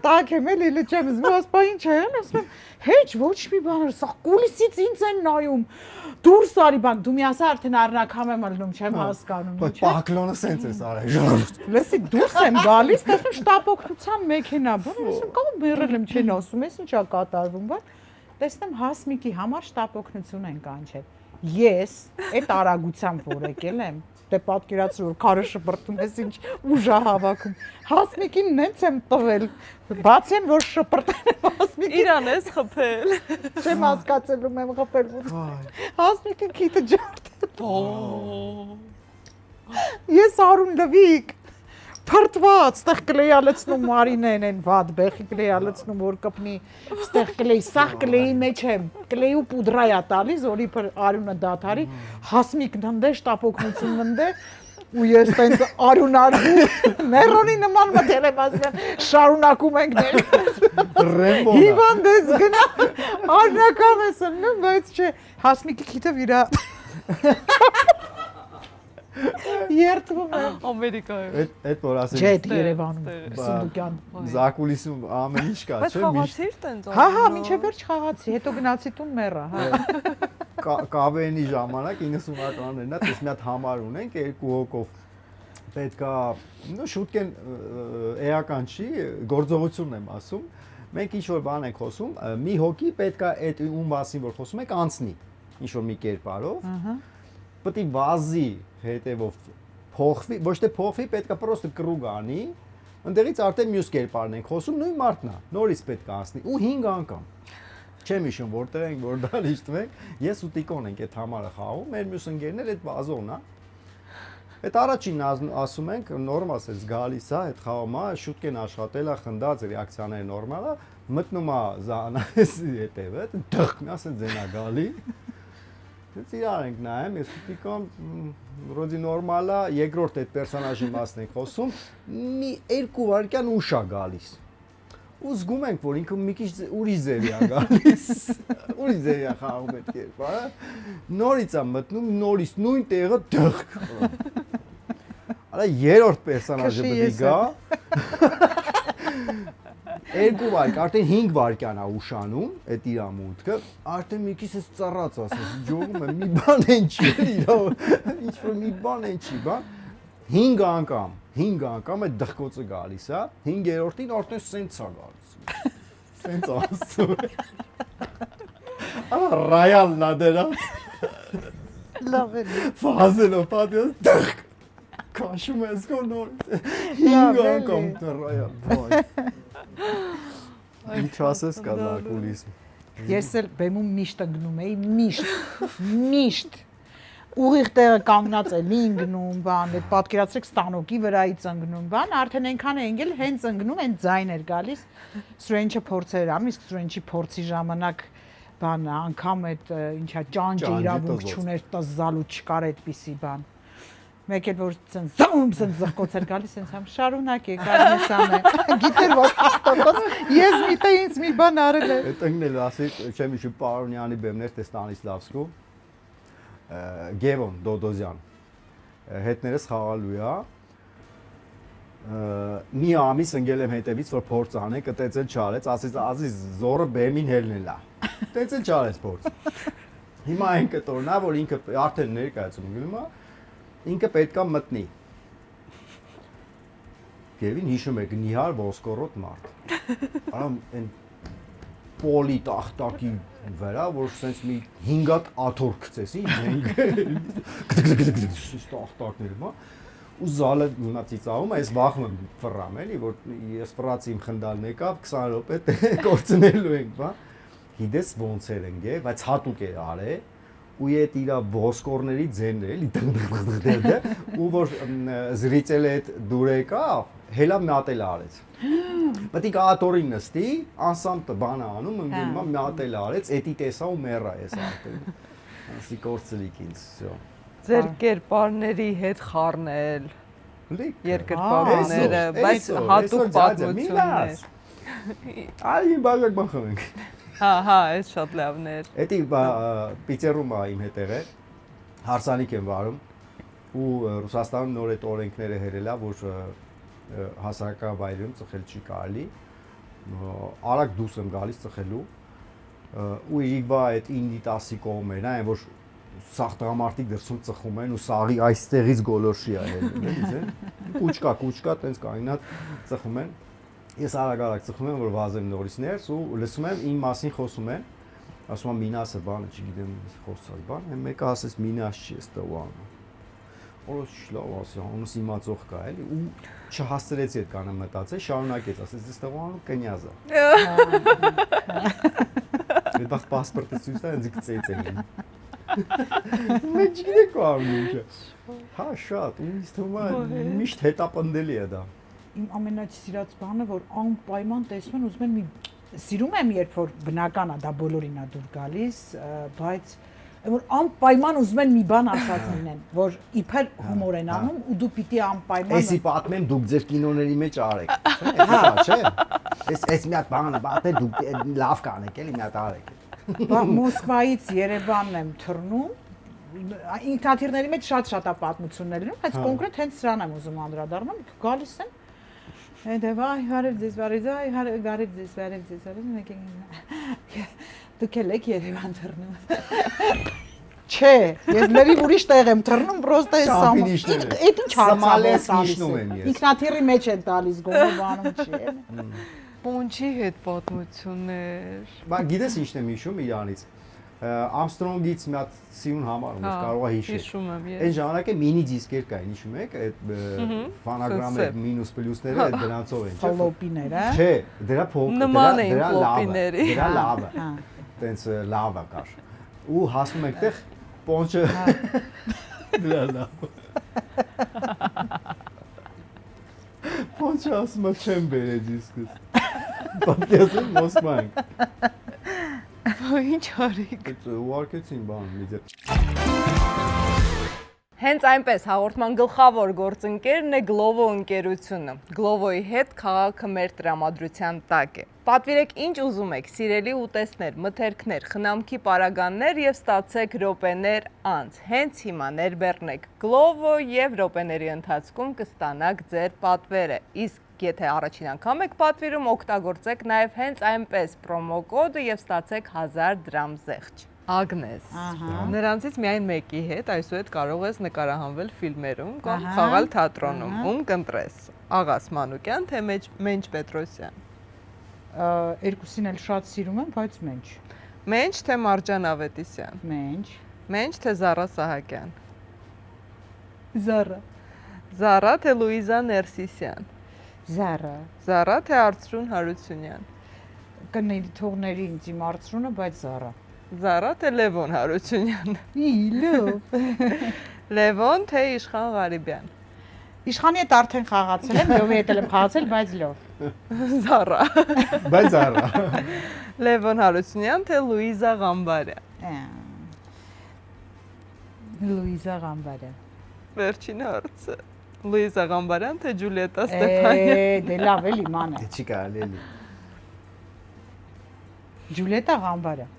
տակ եմ էլի լճեմ, ասպա ինչ է, ասում եմ, հեչ, ոչ մի բան, սաղ կուլիսից ինձ են նայում, դուրս արի բան, դու մի ասա արդեն առնակամ եմ ալնում, չեմ հասկանում, ինչ է։ Պակլոնը սենց ես արել, ժորդ։ Լսի, դուրս եմ գալիս, տեսնում շտապօգնության մեքենա, բան, ասում, կամ մերել եմ, չեն ասում, ես ինչ ա կատարվում, բան, տեսնեմ Հասմիկի համար շտապօգնություն են կանչել։ Ես այդ արագությամբ որ եկել եմ, դե պատկերացրու որ քարը շպրտում ես ինչ ուժ ա հավաքում։ Հասմիկին նենց եմ տվել։ Բացեն որ շպրտեն եմ Հասմիկին։ Իրան ես խփել։ Չեմ հասկացել ում եմ խփել։ Հասմիկին քիթը ջարդել։ Ես արուն լվիկ։ Փրտված, ստեղ կլեյա լցնում Մարինեն են վատ բեխի կլեյա լցնում որ կպնի, ստեղ կլեյ, սաղ կլեյի մեջ եմ, կլեյու պուդրայա տալիս, որի պր արյունը դաթարի, Հասմիկն հնդե, շտապօգնությունն հնդե, ու ես տենց արունարվում մերոնի նման մտել եմ ասեմ շարունակում ենք Ռեմբոն։ հիվանդես գնա արնական ես ըննում բայց չէ Հասմիկի քիթով իրա երթվում է Ամերիկայում Այդ որ ասել չէ Երևանում Սունդուկյան Զակուլիսում ամեն ինչ կա, բայց չէ՞, խաղացիր տենց հա մինչև վերջ խաղացի հետո գնացի տուն մեռա հա կավենի ժամանակ 90-ականներն է, դες մի հատ համար ունենք երկու հոգով պետքա նո շուտկեն էական չի, գործողությունն եմ ասում։ Մենք ինչ որ բան ենք խոսում, մի հոգի պետքա այդ ում մասին որ խոսում եք անցնի, ինչ որ մի կերպարով։ Պետք է վազի հետևով փոխվի, ոչ թե փոխվի, պետքա պրոստը կրուգ անի, ընդեղից արդեն մյուս կերպարն ենք խոսում, նույն մարդն է, նորից պետք է անցնի ու 5 անգամ։ Չեմ հիշում որտեղ ենք, որ դա հիշում ենք, ես ու Տիկոն ենք այդ համարը խաղում, մեր մյուս ընկերներ այդ վազոնն է։ Այդ առաջինն ասում ենք, նորմալ է գալիս է, այդ խաղումը շուտկեն աշխատել է, խնդած ռեակցիաները նորմալ է, մտնում է զանայեսի հետևը, դղն ասեն ձենա գալի։ Դից իրար ենք նայում, ես ու Տիկոն ռոդի նորմալ է, երկրորդ այդ պերսոնաժի մասն ենք խոսում, մի 2 վայրկյան ուշ է գալիս։ Ու զգում ենք, որ ինքը մի քիչ ուրիշ ձևի է գալիս, ուրիշ ձևի է խաղում այդ կերպարը, նորից է մտնում, նորից նույն տեղը դղք։ Արա երրորդ պերսոնաժը պետք է գա։ 2 վայրկյան, արդեն 5 վայրկյան է ուշանում, այդ իր մուտքը, արդեն մի քիչ էս ծառած ասես, ջողում է, մի բան են չի, ինչ որ մի բան են չի, բան։ 5 անգամ այդ դղկոցը գալիս է, 5-րդին արդեն սենց է գալիս։ Սենց ասում։ Ահա ռայալն է դրած։ լավ է Ֆազելով պատիոս դղկ։ Քաշում ես նորից։ 5 անգամ ռայալ։ Ինչ ասես կա զակուլիսմ։ ես էլ բեմում միշտ ընկնում էի միշտ ուղիղ տեղը կանգնած էլի ընկնում, բան, այդ պատկերացրեք ստանոկի վրայից ընկնում, բան, արդեն այնքան է ընկել, հենց ընկնում, այն ձայն էր գալիս, Սուրենչը փորձեր անում, իսկ Սուրենչի փորձի ժամանակ բան, անգամ այդ ինչա ճանճը իրավունք չուներ, տզալու չկար այդպիսի բան։ Մեկ էլ որ սենց զղկոց էր գալիս, սենց համ շարունակեք, Ագնեսանը, գիտեր որ ավտոկոս, ես միտե ինձ մի բան արել է։ Այդ ընկնելու ասի, չեմ հիշում Պարոնյանի բեմներ, թե Ստանիսլավսկու Գևոն Դոդոզյան հետներս խաղալու է մի ամիս ընկել եմ հետևից որ փորձ անենք այդպես էլ չարեց ասեց ազիզ զորը բեմին հելնել է այդպես էլ չարեց փորձ հիմա այն կտորնա որ ինքը արդեն ներկայացում գնում է ինքը պետքա մտնի Գևին հիշում եք Նիհար Ոսկորոտ մարդ արամ այն պոլի տախտակի վրա, որ սենց մի 5 հատ աթոռ գցես, ինչ ենք տախտակներ, ու զալը հիմա ծիծաղում է, ես վախում եմ ֆռամ էլի, որ ես ֆռացի իմ խնդալն եկավ 20 րոպե կորցնելու ենք, գիտես ոնց էր ընկե, բայց հատուկ էր արել, ու այդ իր ոսկորների ձենն էլի, ու որ զրիցել այդ դուր եկավ, հելա մատել արեց։ Պետք է աթորին նստի, անսամտ բանը անում, ընկնում է մատել արեց, էդի տեսա ու մեռա ես արդեն։ Ասի կորցրիկ ինձ, всё։ Ձեր կերպարների հետ խառնել երկրպագուները, Այսօր, բայց հատուկ պատմություններ։ Այ բաժակ բան խմենք։ Հա, այս շատ լավն էր։ Էդի պիցերում է իմ հետ եղել, հարսանիք եմ վարում ու Ռուսաստանում նոր այդ օրենքները հերելա, որ հասարակական վայրում ծխել չի կարելի, արագ դուրս եմ գալիս ծխելու ու իրիկվա այդ 9-10 կողմերն այն որ սաղ տղամարդիկ դրսում ծխում են ու սաղի այստեղից գոլորշի է ելնում, կուճկա, տենց կայնած ծխում են, ես արագ ծխում եմ, որ վազեմ նորից ներս ու լսում եմ իմ մասին խոսում են, ասում եմ մինասը բանը, չգիտեմ խոսած բան, մեկը ասես մինաս չի ես տվան, որոշ լավ ասի, անուս իմացող կա էլի ու չհասցրեցի այդ կանը մտածել, շարունակեց, ասես ես տվանում կնյազ է։ Այդ բախտ պասպորտը ցույց տա ինձ գցեց էլի։ Մենք չգիտենք ո՞րն է։ Հա շատ, ինձ թվում է միշտ հետապնդելի է դա։ Իմ ամենասիրած բանը որ անպայման տեսնում եմ, ուզում եմ մի սիրում եմ երբ որ բնական է, դա բոլորին է դուր գալիս, բայց որ անպայման ուզում են մի բան ասած լինեն, որ իբր հումոր են անում ու դու պիտի անպայման Էսի պատմեմ դուք ձեր կինոների մեջ արեք, չէ՞, չէ։ Էս մի հատ բան պատմել դուք լավ կանեք, էլի մի հատ արեք։ Մոսկվայից Երևանն եմ թռնում, ինքնաթիռների մեջ շատ-շատ է պատմություններ լինում, բայց կոնկրետ հենց սրան եմ ուզում անդրադառնալ, գալիս եմ Դե վայ, հարև ձեզ, բարև ձեզ, դուք էլ եք Երևան թռնում։ Չէ, ես լրիվ ուրիշ տեղ եմ թռնում, պրոստը ես այդ ինչ հարցալես ինքնաթիռի մեջ են տալիս գոնե բանում չի։ Պոնչի հետ պատմություններ։ Բայց գիտես ինչն եմ հիշում իրանից։ Ամստրոնգից մի հատ սիրուն համար ունես, կարող է հիշել։ Հիշում եմ, Այն ժամանակ է մինի դիսկեր կային, հիշում եք, այդ ֆանագրամը մինուս պլյուսները այդ դրանցով են, չէ՞։ Ֆլոպիները։ Չէ, դրա փոք, Նման էին ֆլոպիների։ Դրա լավը։ Տենց լավա կար։ Ու հասնում եք տեղ պոնչը դրա լավ։ Պոնչը ասում է չեմ բերել դիսկս։ Պատկերացրու Մոսկվայում։ Ինչ արիք։ Ուղարկեցին բան մի դե։ Հենց այնպես հաղորդման գլխավոր գործընկերն է Glovo ընկերությունը։ Glovo-ի հետ քաղաքը մեր տրամադրության տակ է։ Պատվիրեք ինչ ուզում եք, սիրելի ուտեստներ, մթերքներ, խնամքի պարագաններ եւ ստացեք րոպեներ անց։ Հենց հիմա ներբեռնեք Glovo եւ րոպեների ընթացքում կստանաք ձեր պատվերը։ Իսկ եթե առաջին անգամ եք պատվիրում, օգտագործեք նաեւ հենց այնպես պրոմոկոդը եւ ստացեք 1000 դրամ զեղչ։ Ագնես, նրանցից միայն մեկի հետ այսուհետ կարող ես նկարահանվել ֆիլմերում կամ խաղալ թատրոնում, ում կընտրես, Աղաս Մանուկյան թե Մենչ Պետրոսյան։ Երկուսին էլ շատ սիրում եմ, բայց Մենչ։ Մենչ թե Մարջան Ավետիսյան։ Մենչ։ Մենչ թե Զարա Սահակյան։ Զարա։ Զարա թե Լուիզա Ներսիսյան։ Զարա։ Զարա թե Արծրուն Հարությունյան։ Կների թողների ինձ իմ Արծրունը, բայց Զարա։ Զարա թե Լևոն Հարությունյան։ Լավ։ Լևոն թե Իշխան Ղարիբյան։ Իշխանի հետ արդեն խաղացել եմ, Լովի հետ եմ խաղացել, բայց լավ։ Զարա։ Բայց Զարա։ Լևոն Հարությունյան թե Լուիզա Ղամբարյան։ Լուիզա Ղամբարյան։ Վերջին հարցը։ Լուիզա Ղամբարյան թե Ջուլիետա Ստեփանյան։ Դե լավ էլի ման է։ Դե չի կարելի էլի։ Ջուլիետա Ղամբարյան։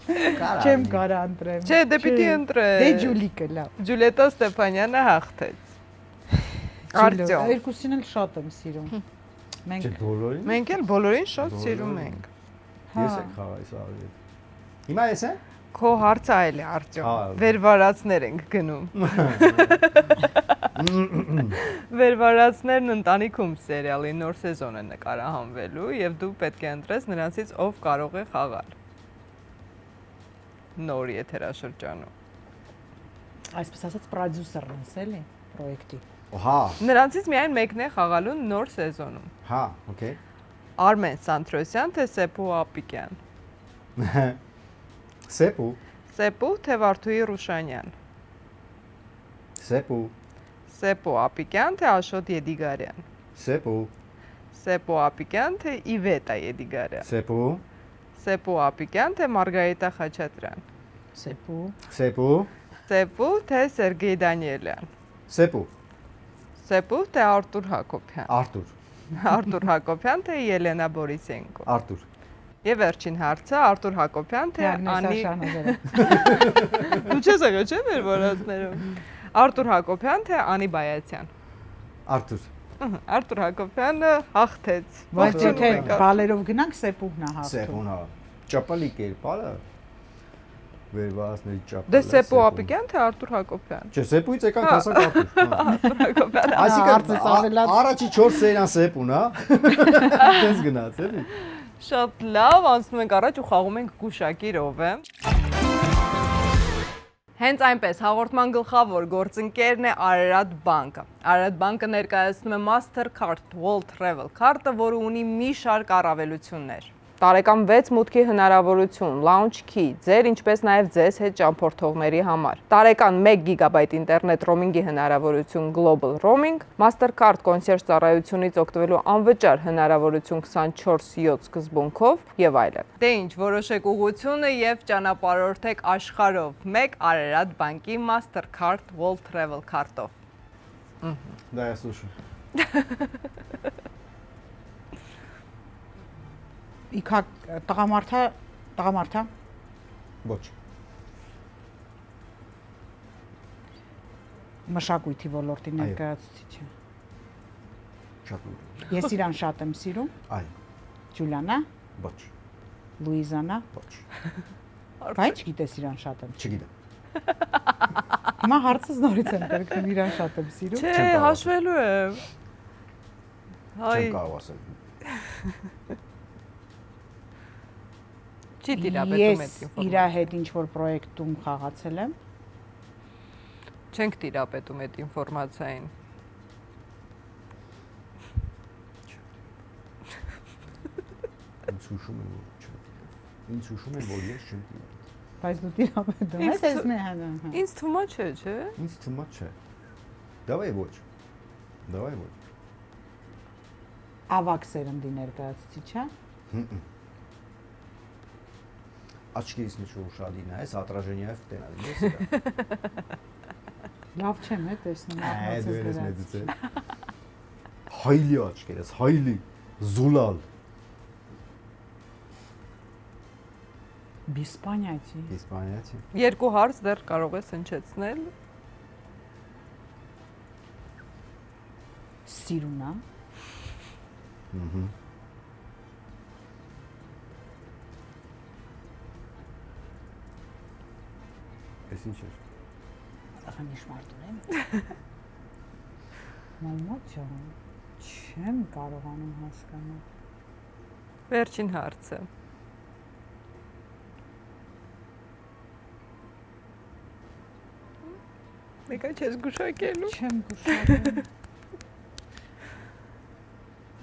Չեմ կարա ընտրեմ։ Չէ, դե պիտի ընտրես։ Դե Ջուլիկը լավ։ Ջուլիետա Ստեփանյանը հաղթեց։ Արտյոմ։ Երկուսին էլ շատ եմ սիրում։ Չէ, բոլորին։ Մենք էլ բոլորին շատ սիրում ենք։ Ես եք խաղայ սա արի։ Հիմա ես է։ Քո հարցը այլ է, Արտյոմ։ Վերվարածներ ենք գնում։ Վերվարածներն ընտանիքում սերիալի նոր սեզոնը նկարահանվելու եւ դու պետք է ընտրես նրանցից ով կարող է խաղալ։ Նոր եթերաշրջանում։ Այսպես ասած պրոդյուսերն ես էլի պրոյեկտի։ Հա։ Նրանցից միայն մեկն է խաղալու նոր սեզոնում։ Հա, օքեյ։ Արմեն Սանթրոսյան թե Սեփու Ապիկյան։ Սեփու։ Սեփու թե Վարդուհի Ռուշանյան։ Սեփու։ Սեփու Ապիկյան թե Աշոտ Եդիգարյան։ Սեփու։ Սեփու Ապիկյան թե Իվետա Եդիգարյան։ Սեփու։ Սեփու Ապիկյան թե Մարգարիտա Խաչատրյան։ Սեփու։ Սեփու։ Սեփու թե Սերգեյ Դանիելյան։ Սեփու։ Սեփու թե Արտուր Հակոբյան։ Արտուր։ Արտուր Հակոբյան թե Ելենա Բորիսենկո։ Արտուր։ Եվ վերջին հարցը Արտուր Հակոբյան թե Անի։ Դու չես եղել չէ՞ մեր վարածներում։ Արտուր Հակոբյան թե Անի Բայացյան։ Արտուր։ Արտուր Հակոբյանը հաղթեց։ Բայց եթե բալերով գնանք Սեփուհն է հաղթում։ Սեփուն հա։ Ճապալի կերպարը վերվարածների ճապալը։ Դե Սեփու Ապիկյան թե Արտուր Հակոբյան։ Չէ, Սեփուից եկան հասակ Արտուր։ Արտուր Հակոբյանը։ Այսինքն առաջի 4 սերիան Սեփուն հա։ Դες գնաց էլի։ Շատ լավ, անցնում ենք առաջ ու խաղում ենք գուշակի ռովը։ Հենց այնպես հաղորդման գլխավոր գործընկերն է Արարատ բանկը։ Արարատ բանկը ներկայացնում է Mastercard World Travel Card-ը, որը ունի մի շարք առավելություններ։ տարեկան 6 մուտքի հնարավորություն, launch key, ձեր ինչպես նաև ձեզ հետ ճամփորդողների համար։ Տարեկան 1 GB ինտերնետ ռոմինգի հնարավորություն Global Roaming, Mastercard կոնսերժ ծառայությունից օգտվելու անվճար հնարավորություն 24/7 սկզբունքով եւ այլն։ Դե ինչ, որոշեք ուղղությունը եւ ճանապարհորդեք աշխարհով 1 Արարատ բանկի Mastercard World Travel Card-ով։ Да, я слушаю. Իքա տղամարդա Ոչ։ մշակույթի ոլորտի ներկայացուցիչը։ Շատ լավ։ Ես իրան շատ եմ սիրում։ Այ, Ջուլիանա, ոչ, Լուիզանա, ոչ։ բայց գիտես իրան շատ եմ։ Չգիտեմ։ Հիմա հարցս նորից եմ կրկնում իրան շատ եմ սիրում։ Չէ, Չեմ կարող հաշվելու եմ։ Հայ, Չեմ կարող ասել։ չի տիրապետում այդ Ես իր ինֆորմացիան։ հետ ինչ որ պրոյեկտում խաղացել եմ։ Չենք տիրապետում այդ ինֆորմացիային։ Ինձ հուշում եմ, որ չեմ։ Ինձ հուշում եմ, որ ես չեմ տիրապետում։ Բայց դու տիրապետում ես, ես մի հա։ Ինձ թվում չէ, չէ։ Ինձ թվում չէ։ Դավայ ոչ։ Դավայ ոչ։ Ավակ սերնդի ներկայացուցիչ, հա։ Աչքերից մի շուտ շադի նայես, отражение в տենալ ես։ Լավ չեմ է տեսնում Դու ես մեծացել։ Հայլի աչքերս, հայլի, զուլալ։ Բիսպանիացի։ Իսպանիացի։ Երկու հարց դեռ կարող ես հնչեցնել։ Սիրունա։ Էս ինչ է։ Ախանիշ մարդուն եմ։ Մամա ջան, չեմ կարողանում հասկանալ։ Վերջին հարցը։ Մեկը չես գուշակելու։ Չեմ գուշակում։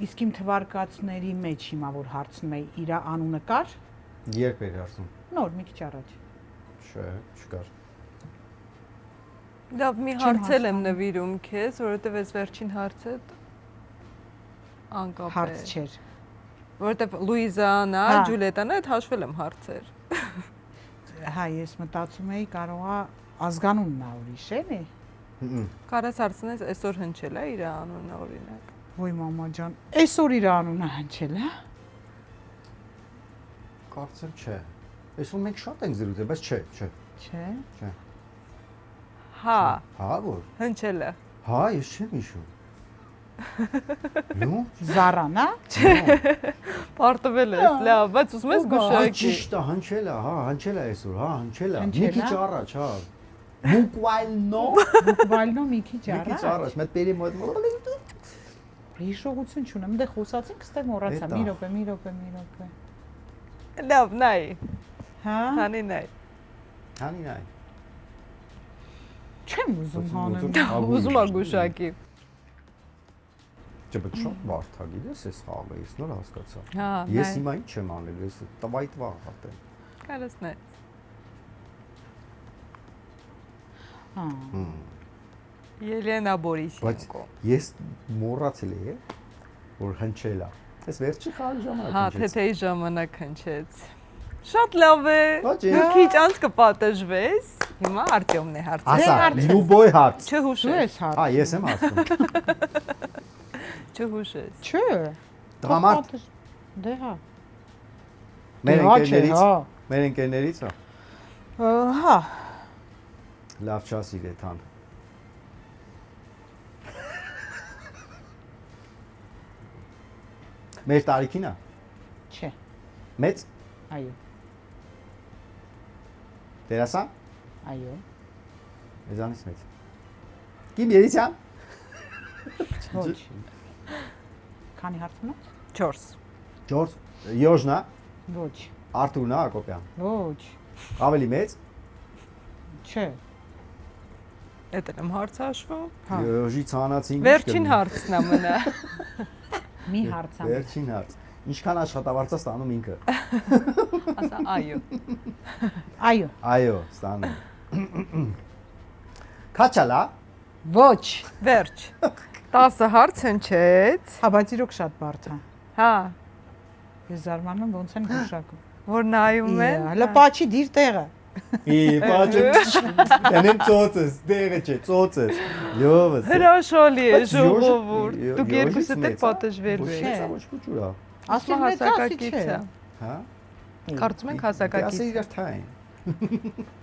Իսկ իմ թվարկածների մեջ հիմա որ հարցնում էի, իր անունը կար։ Երբ էր ասում։ Նոր մի քիչ առաջ։ Չէ, չկար։ Լավ, մի հարցել եմ նվիրում քեզ, որովհետև այս վերջին հարցը անկապ է։ Հարց չէր։ Որովհետև Լուիզանա, Հա։ Ջուլիետան այդ հաշվել եմ հարցեր։ Հա, ես մտածում էի կարողա ազգանունն ա ուրիշ էլի։ Կարաս հարցնես այսօր հնչել է իր անունը օրինակ։ Ոյ մամա ջան, այսօր իր անունը հնչել է։ Կարծեմ չէ։ Այսօր մենք շատ ենք զրուցել, բայց չէ, չէ, Չէ։ չէ։ Հա, Հա որ։ հնչել է։ Հա, ես չեմ հիշում։ Նո։ Զարանա։ Պարտվել ես, լավ, բայց ուզում ես Հա, գուշակի։ ճիշտ է, հնչել է, հա, հնչել է այսօր, հա, հնչել է։ Մի Հնչել քիչ ա։ առաջ, հա։ Բուկվալնո։ Բուկվալնո մի քիչ Մի քիչ առաջ, մեծ բերի մոտ։ Հիշողություն չունեմ, դե խոսացինք, ստե մոռացա։ Էտա։ Մի րոպե։ Լավ, նայ։ Հա։ Հանի նայ։ Հանի նայ։ Չեմ ուզում հանել։ Ուզում ա գուշակի։ Չէ, բայց շատ բարդ է, գիտես, այս խաղը, ես նոր հասկացա։ Հա, Ես հիմա ինչ չեմ անել, ես տվայտվա հատեմ։ Կարաս նայ։ Հա։ Ելենա Բայց Բորիսենկո։ ես մոռացել էի, որ հնչել է։ Այս վերջի խաղի ժամանակ Հա, թեթեի ժամանակ հնչեց։ Շատ լավ է։ Ոչինչ։ Դու քիչ անց կպատժվես։ Հիմա Արտյոմն է հարցը։ Ասա, հարց է։ լուբոյ հարց։ Դու Չհուշես։ ես հարց։ Հա, ես եմ ասում։ Չհուշես։ Չէ։ Տղամարդ, Դե հա։ մեր Հա, չէ, ընկերներից, հա։ մեր ընկերներից է։ Հա։ Լավ չասիր էթան։ Մեր տարիքին է։ Չէ։ Մեծ Այո։ դերասան, Այո։ մեզանից մեծ։ Կիմ Երիցյան։ Ոչ։ Քանի հարց ունես։ 4։ Ջորջ Յոժնա, Ոչ։ Արթուրնա Ակոպյան։ Ոչ։ Ավելի մեծ։ Չէ։ Էդ եմ հարցը հաշվում։ Հա։ Յոժի ցանացին։ Վերջին հարցն է մնա։ Մի հարց ամ։ Վերջին հարց։ Ինչքան աշխատավարձ է ստանում ինքը։ Ասա այո։ Այո։ Այո, ստանում։ Քաչալա։ Ոչ։ Վերջ։ 10 հարց հնչեց։ Հա, բայց իրոք շատ բարդ է։ Հա, Ես զարմանում ոնց են գուշակում։ որ նայում են։ Հələ պաչի դիր տեղը։ Պաչը։ Դենեմ ծոցես, դեղը չէ, ծոցես։ Յովս։ Հրաշալի է Բայց ժողովուրդ։ յոշ- Դուք յոշ- երկուսդ եք մեծ, պատժվելու Ոչ, եք։ ոչ կուճուրա։ Ասում մեծ ասի չէ։ Հա։ Կարծում ենք Ասա հասակակից։ իրար թայն։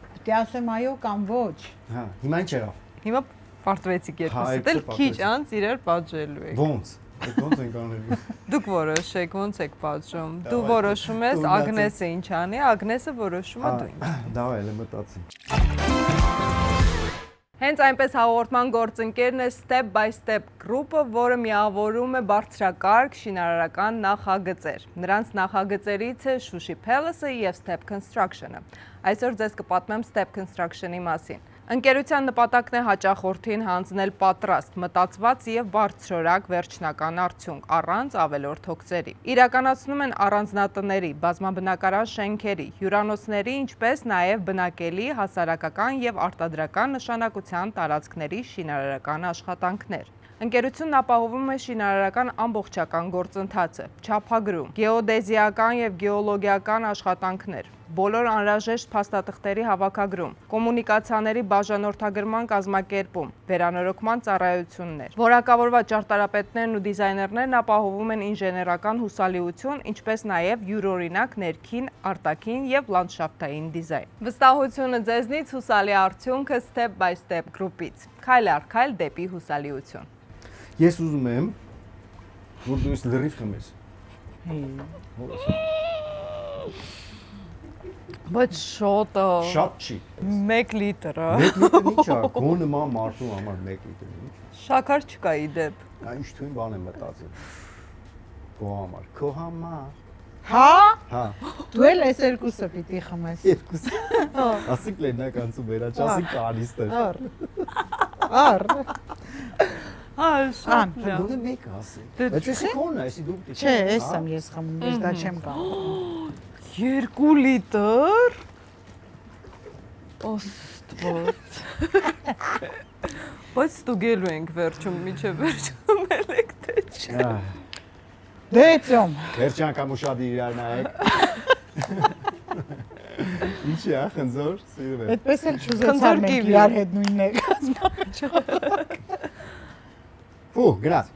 Պետք է ասեմ այո կամ ոչ։ Հա, հիմա ինչ եղավ։ Հիմա պարտվեցիք Հա, երկուսդ էլ այդպես քիչ պարտվեցիք։ անց իրար պատժելու եք։ Ոնց։ Այդ ոնց ենք անելու։ Դուք որոշեք ոնց եք պատժում։ Դու Դավայ, որոշում ես, տունացի։ Ագնեսը ինչ անի, Ագնեսը որոշում է դու ինչ։ Դավայ, էլ մտածի։ Հենց այնպես հաղորդման գործընկերն է Step by Step գրուպը, որը միավորում է բարձրակարգ շինարարական նախագծեր։ Նրանց նախագծերից է Շուշի Palace-ը եւ Step Construction-ը։ Այսօր ձեզ կպատմեմ Step Construction-ի մասին։ Ընկերության նպատակն է հաճախորդին հանձնել պատրաստ, մտածված եւ բարձրորակ վերջնական արդյունք առանց ավելորդ հոգսերի։ Իրականացնում են առանձնատների, բազմաբնակարան շենքերի, հյուրանոցների, ինչպես նաեւ բնակելի, հասարակական եւ արտադրական նշանակության տարածքների շինարարական աշխատանքներ։ Ընկերությունն ապահովում է շինարարական ամբողջական գործընթացը, չափագրում, գեոդեզիական եւ գեոլոգիական աշխատանքներ, բոլոր անհրաժեշտ փաստաթղթերի հավաքագրում, կոմունիկացիաների բաժանորդագրման կազմակերպում, վերանորոգման ծառայություններ։ Որակավորված ճարտարապետներն ու դիզայներներն ապահովում են ինժեներական հուսալիություն, ինչպես նաեւ յուրօրինակ ներքին, արտաքին եւ լանդշաֆտային դիզայն։ Վստահությունը ձեզնից հուսալի արդյունքը Step by Step գրուպից։ Քայլ առ քայլ դեպի հուսալիություն։ Ես ուզում եմ, որ դու ես լրիվ խմես։ Բայց շոտը Շատ չի։ 1 լիտրը։ 1 լիտր ինչ է, քո նման մարդու համար 1 լիտր ինչ։ Շաքար չկա ի դեպ։ Ինչ թույն բան եմ մտածել։ Քո համար, քո համար։ Հա։ Հա, Դու էլ այս երկուսը պիտի խմես։ երկուս։ Ասիկ լենականցու վերաճ, ասիկ կանիստր։ Առ։ Առ։ Հա, Ան, Դու մեկ ասի։ Բայց էսի քոնն է, էսի դու պիտի։ Չէ, ես եմ ես խմում, ես դա չեմ կարող։ 2 լիտր։ Ոստվոտ։ Բայց ստուգելու ենք վերջում, միջև վերջում եք թե չէ։ Դե ծոմ։ Վերջի անգամ ուշադիր իրար նայեք։ Ինչ է, խնձոր, սիրում եմ։ Այդպես էլ չուզեցար Խնձոր մենք կիվի։ իրար հետ նույնն է կազմակերպել։ Ֆու, գնաց։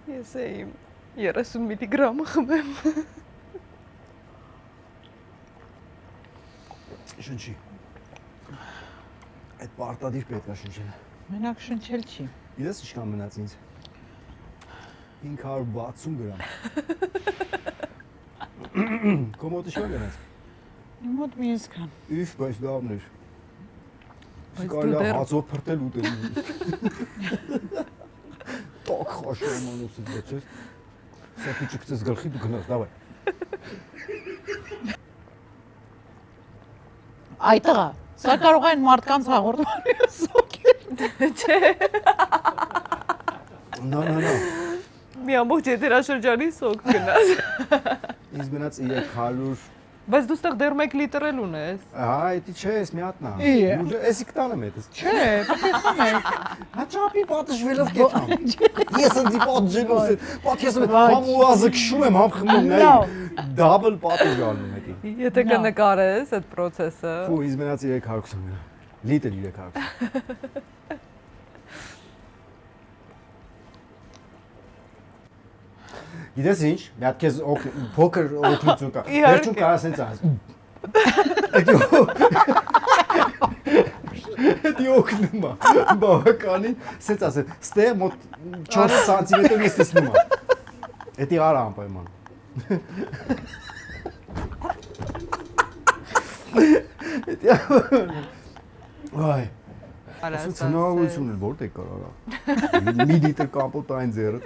Ես եմ 30 միլիգրամ խմեմ։ Շնչի։ Այդ պարտադիր պետք է շնչել։ Մենակ շնչել չի։ Իրես ինչքան մնաց ինձ։ 560 գրամ։ Կոմոտը շո գնաց։ Իմ մոտ մի այսքան։ Իֆ, բայց լավն էր։ Բայց Կարելի դու է դեռ- հացով փրտել ուտել։ Տակ խաշում անուսից բացես։ Սա քիչ գլխի դու գնաց, դավայ։ Այ տղա, սա կարող է այն մարդկանց հաղորդման սոկել։ No։ Մի ամբողջ եթերաշրջանի սոկ գնաց։ Ինձ գնաց 300։ Բայց դու ստեղ դեռ 1 լիտր էլ ունես։ Հա, դա չէ, էս մի հատնա։ Իե։ Էսի կտանեմ էտես։ Չէ, պետք է խմեք։ Հա չափի պատժվելով կետամ։ Ես ընձի պատժելով է։ Պատկեսում եմ, Ոչ։ համ ուազը քշում եմ, համ խմում նայ։ Դաբլ պատժ անում էդի։ Եթե կնկարես այդ process-ը։ Ֆու, ինձ մնաց 320 գրամ։ Լիտր 320։ Գիտես ինչ, մի հատ քեզ փոքր օգնություն կա։ Իհարկե։ Վերջում կարա սենց անես։ Դի օգնում է։ Բավականին, սենց ասել, ստեղ մոտ 4 սանտիմետր ես տեսնում եմ։ Էդի արա անպայման։ Էդի Այ, ասենց հնարավորություն էլ որտե կարա։ Մի լիտր կապոտ այն ձեռը։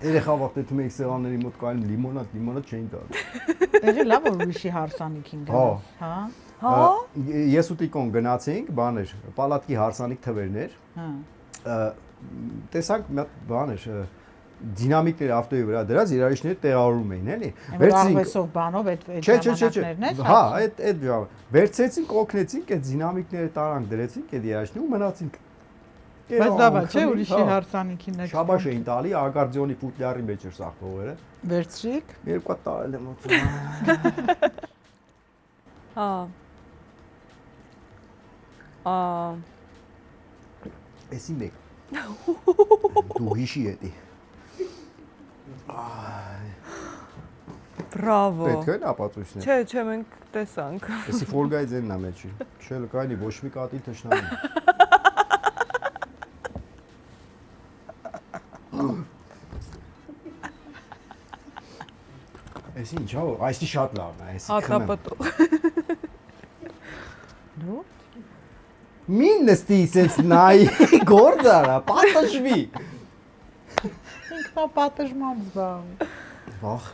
Երեխա վաղտեթում եք սեղանների մոտ կայում լիմոնադ չէին տալ։ Դե լավ որ ուրիշի հարսանիքին գնաց, հա։ Հա։ Ես ու Տիկոն գնացինք, բաներ, պալատկի հարսանիք թվերներ։ Հա։ տեսանք մի հատ բան էր դինամիկներ ավտոյի վրա դրած իրարիչները տեղավորում էին, էլի։ Աղվեսով բանով այդ ժամանակներն է։ Հա, այդ ժամանակ։ Վերցեցինք, օգնեցինք, այդ դինամիկները տարանք, դրեցինք այդ իրարիչները ու մնացինք։ Բայց լավ է, չէ, ուրիշի հարսանիքին է։ Շաբաշ էին տալի, ակարդիոնի ֆուտլյարի մեջ էր սաղ փողերը։ Վերցրիք։ Երկու հատ տարել եմ ոնց։ Էսի մեկ։ Դու հիշի էդի։ Բրավո։ Պետք է ապացույցներ։ Չէ, մենք տեսանք։ Էսի Fall Guys-ն է մեջի։ Չէ, կայնի ոչ մի կատի թշնամի։ Էսի ինչա, այսի շատ լավն է, էսի քնեմ։ Հատապտող։ Դու։ Մին նստի սենց նայի գործարա, պատշվի։ Ինքնապատժմամբ զբաղվում։ Վախ։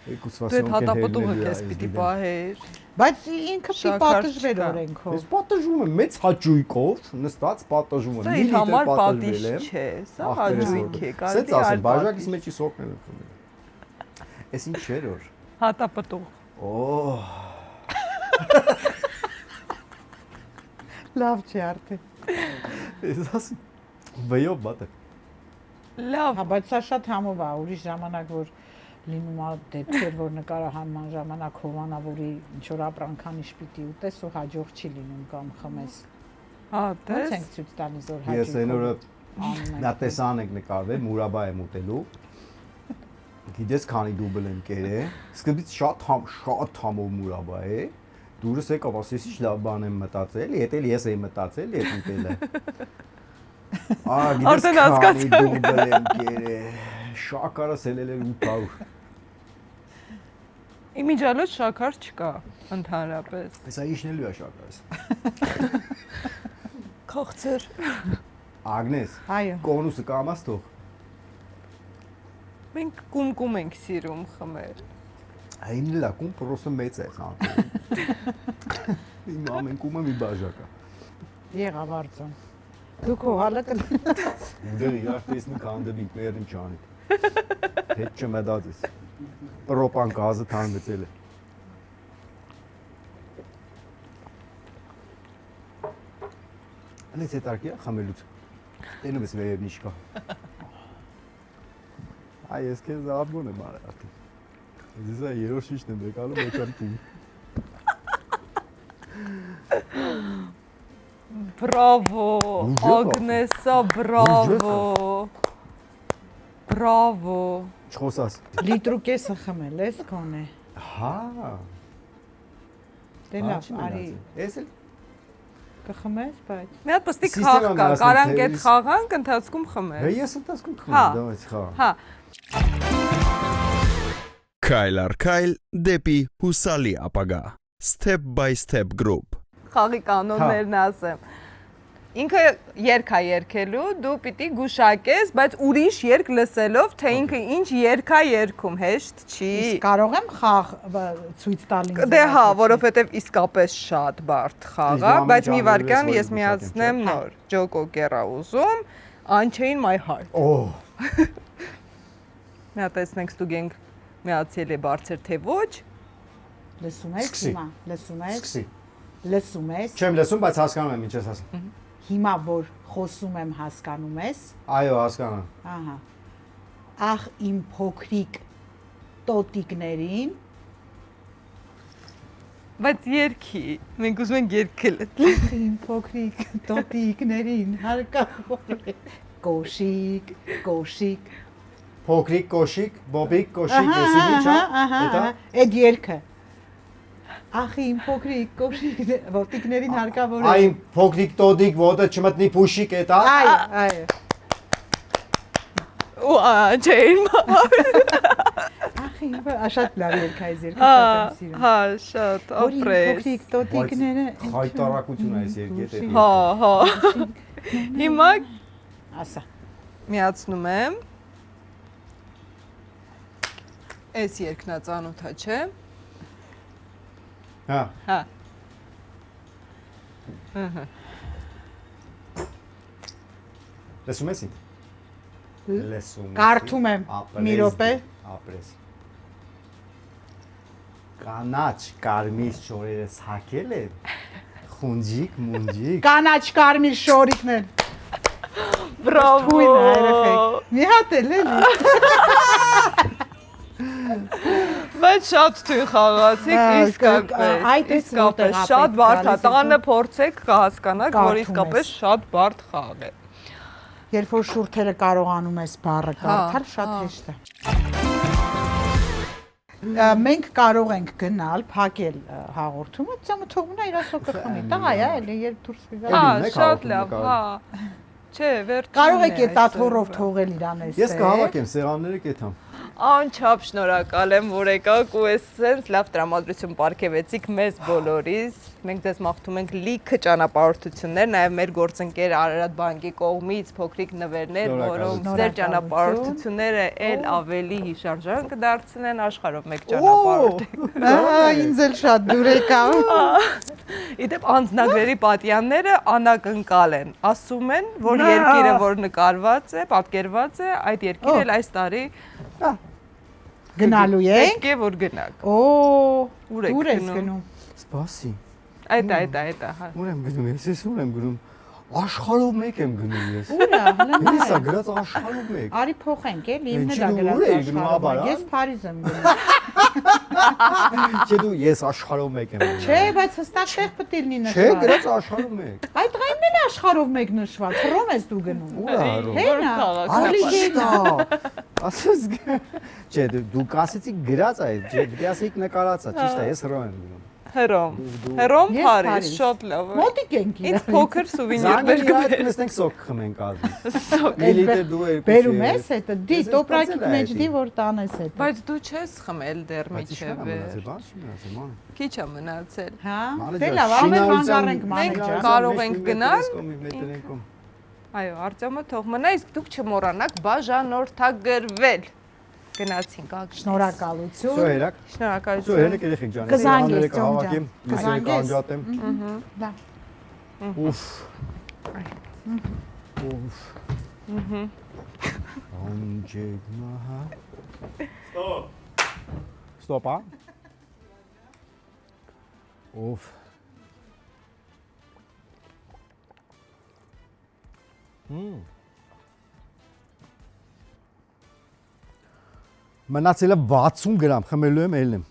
Դու հատապտողը քեզ պիտի պահեր։ Բայց ինքը պիտի պատժվեր օրենքով։ Ես պատժում եմ մեծ հաճույքով, նստած պատժում եմ։ Սա իր համար պատիժ չէ, սա հաճույք է, կարելի է ասել, բաժակից մեջի սոկնել եմ խմել։ Էս ինչ էր որ։ Հատապտող։ Օհ։ Լավ չի արդեն։ Ես ասում վայով բատը։ Լավ։ Հա, բայց սա շատ համով է, ուրիշ ժամանակ որ լինում է դեպքեր, որ նկարահանման ժամանակ հովանավորի ինչ որ ապրանքանիշ պիտի ուտես ու հաջող չի լինում կամ խմես։ Հա, Ոնց տես։ ենք ցույց տալիս որ հաջող։ Ես այն օրը նա տեսան եք նկարվել, մուրաբա եմ ուտելու։ Գիտես քանի դուբլ եմ կերել։ Սկզբից շատ համով մուրաբա է։ Դուրս եկավ, ասես ինչ լավ բան եմ մտածել, հետ էլ ես էի մտածել, այդ ուտելը։ Գիտես քանի դուբլ եմ կերել։ Շաքարը սելել էր 800։ Իմիջալոց շաքար չկա ընդհանրապես։ Սա իջնելու է շաքարս։ Քաղցր։ Ագնես, Այո։ կոնուսը կամաս թող։ Մենք կումկում ենք սիրում խմել։ Այն լակում պրոստը մեծ է խանթում։ Իմ ամեն կումը մի բաժակ է։ Եղավ արձան։ Դու քո հալը Ուդեր իրար տեսնի կանդելին պերին չանի։ Հետ չմետածես։ Պրոպան գազը թանվեցել է։ Անես է տարկի խամելուց։ Տենում ես վերև նիշ կա։ Այ ես քեզ աբոն եմ արել արդեն։ Ես այ երրորդ շիշն եմ եկալու մեկան տուն։ Բրավո, Ագնեսա, բրավո։ Բրավո։ Չխոսաս։ լիտրուկեսը խմել ես կոնե։ Հա։ Դե լավ, արի Ես էլ կխմես, բայց Մի հատ պստի խաղ կա, կարանք այդ խաղանք ընթացքում խմել։ ես ընթացքում խմեմ, դավայց խաղ։ Հա։ Քայլ առ քայլ դեպի հուսալի ապագա։ Step by step group։ Խաղի կանոններն ասեմ։ Ինքը երգ է երգելու, դու պիտի գուշակես, բայց ուրիշ երգ լսելով, թե ինքը ինչ երգ է երգում, հեշտ չի։ կարող եմ խաղ ցույց տալ ինձ։ Դե հա, որովհետև իսկապես շատ բարդ խաղ է, բայց մի վարքյան ես միացնեմ նոր։ Ջոկո կերա ուզում, Unchain My Heart։ Օհ։ Մի հատ տեսնենք ստուգենք միացել է բարձր թե ոչ։ Լսում ես հիմա, լսում ես։ Սկսի։ Լսում ես։ Չեմ լսում, բայց հասկանում եմ ինչ ես ասում։ Հիմա որ խոսում եմ հասկանում ես։ Այո, հասկանում եմ։ Ահա։ Ախ իմ փոքրիկ տոտիկներին, Բայց երգի, մենք ուզում ենք երգել։ իմ փոքրիկ տոտիկներին հարկավոր է կոշիկ, կոշիկ։ Փոքրիկ կոշիկ, բոբիկ կոշիկ, եսի ինչ է։ Այդ երգը։ Ախ իմ փոքրիկ կոշիկ տոտիկներին հարկավոր է։ Այն փոքրիկ տոդիկ, ոտը չմտնի փուշիկ է դա։ Այո, այո։ Unchain My Heart։ Ախ իմ շատ լավ երգ է այս երգը, շատ եմ սիրում։ Հա, շատ ապրես։ Փոքրիկ տոտիկները Խայտարակություն է այս երկի հետ։ Հա, հա։ Հիմա ասա։ միացնում եմ։ Այս երգն է ծանոթա, չէ՞։ Հա։ Հա։ Լսում ես ինձ։ Լսում։ Կարդում եմ մի րոպե։ Ապրես։ Կանաչ կարմիր շորերը ցակել է։ Խունջիկ, մունջիկ։ Կանաչ կարմիր շորիկն են։ Բրավո։ Թույն երեխեք։ Մի հատ էլ էլի։ Բայց շատ թույն խաղացիք, իսկապես շատ բարդ է, տանը փորձեք կհասկանաք, որ իսկապես շատ բարդ խաղ է։ Երբ որ շուրթերը կարողանում ես բառը կարդալ, շատ հեշտ է։ Մենք կարող ենք գնալ, փակել հաղորդումը, ծամը թողնա իր ասոկը խմի։ Տղա է, էլի երբ դուրս գա։ Շատ լավ, հա։ Չէ, վերջինն է։ Կարող եք այդ աթոռով թողել իրան էստեղ։ Ես կհավաքեմ սեղանները կեթամ։ Անչափ շնորհակալ եմ, որ եկաք ու այսպես լավ տրամադրություն պարգևեցիք մեզ բոլորիս։ Մենք ձեզ մաղթում ենք լիքը ճանապարհորդություններ, նաև մեր գործընկեր Արարատ բանկի կողմից փոքրիկ նվերներ, որոնք ձեր ճանապարհորդությունները ել ավելի հիշարժան կդարձնեն, աշխարհով մեկ ճանապարհորդեք։ Ահա, ինձ էլ շատ դուր եկավ։ Իդեպ անձնագրերի պատյանները անակնկալ են։ Ասում են, որ երկիրը, որ նկարված է, պատկերված է, այդ երկիրը էլ այս տարի Գնալու ենք։ Պետք է որ գնաք։ Օ, Ուր եք դուր ես գնում։ գնում։ Սպասի։ Այդ, հա։ Ուր եմ գնում ես ուր եմ գնում։ Աշխարհով մեկ եմ գնում ես։ Ուրա, հլը։ Ես ա գրած աշխարհով մեկ։ Արի փոխենք, էլի, Ինչ իմն էլ դու ուր ես գրած գնում, աշխարհում։ աբարա։ Ես Փարիզ եմ գնում։ Չէ դու ես աշխարհով մեկ եմ գնում։ Չէ, բայց հստակ տեղ պետք է լինի Չէ, նշված։ գրած աշխարհով մեկ։ Այդ ղայմն էլ աշխարհով մեկ նշված։ Հռոմ ես դու գնում։ Ուր ա հռոմ։ Հենա, Օլիգենա։ Ասես Չէ, դու կասեցի գրած այդ, չէ, դու ասիկ նկարած է, ճիշտ է, ես հռոմ եմ գնում։ Հռոմ Ես Փարիզ, Փարիզ։ շատ լավ։ Մոտիկ ենք Ինձ իրար։ փոքր սուվենիրներ Զանգերի կբեր։ հետ նստենք սոկ խմենք ազգի։ Մի լիտր դու երկու։ Բերում ես հետը, դի Ես տոպրակի ստացել մեջ եմ դի որ տանես հետը։ Բայց դու չես խմել դեռ Բայց ինչա միջև։ մնացել, բան չի մնացել, ման։ Քիչ է մնացել։ Հա, Մանեջան, դե լավ, ամեն բան շինարարության առենք մանեջան։ կարող ենք գնալ։ գնալ։ Այո, Արտյոմը թող մնա, իսկ դուք չմոռանաք բաժանորդագրվել։ Գնացինք ակնի։ Շնորհակալություն։ Սո երակ։ Սո Շնորհակալություն։ երեք երեխեք ջան։ Կզանգես, կհավաքեմ, Ջոն ջան, կզանգես անջատեմ։ Դա։ Ուֆ։ Ուֆ։ Անջեգնահա։ Ստոպ։ Ստոպ։ Ուֆ։ Մնացել է 60 գրամ, խմելու եմ ելնեմ։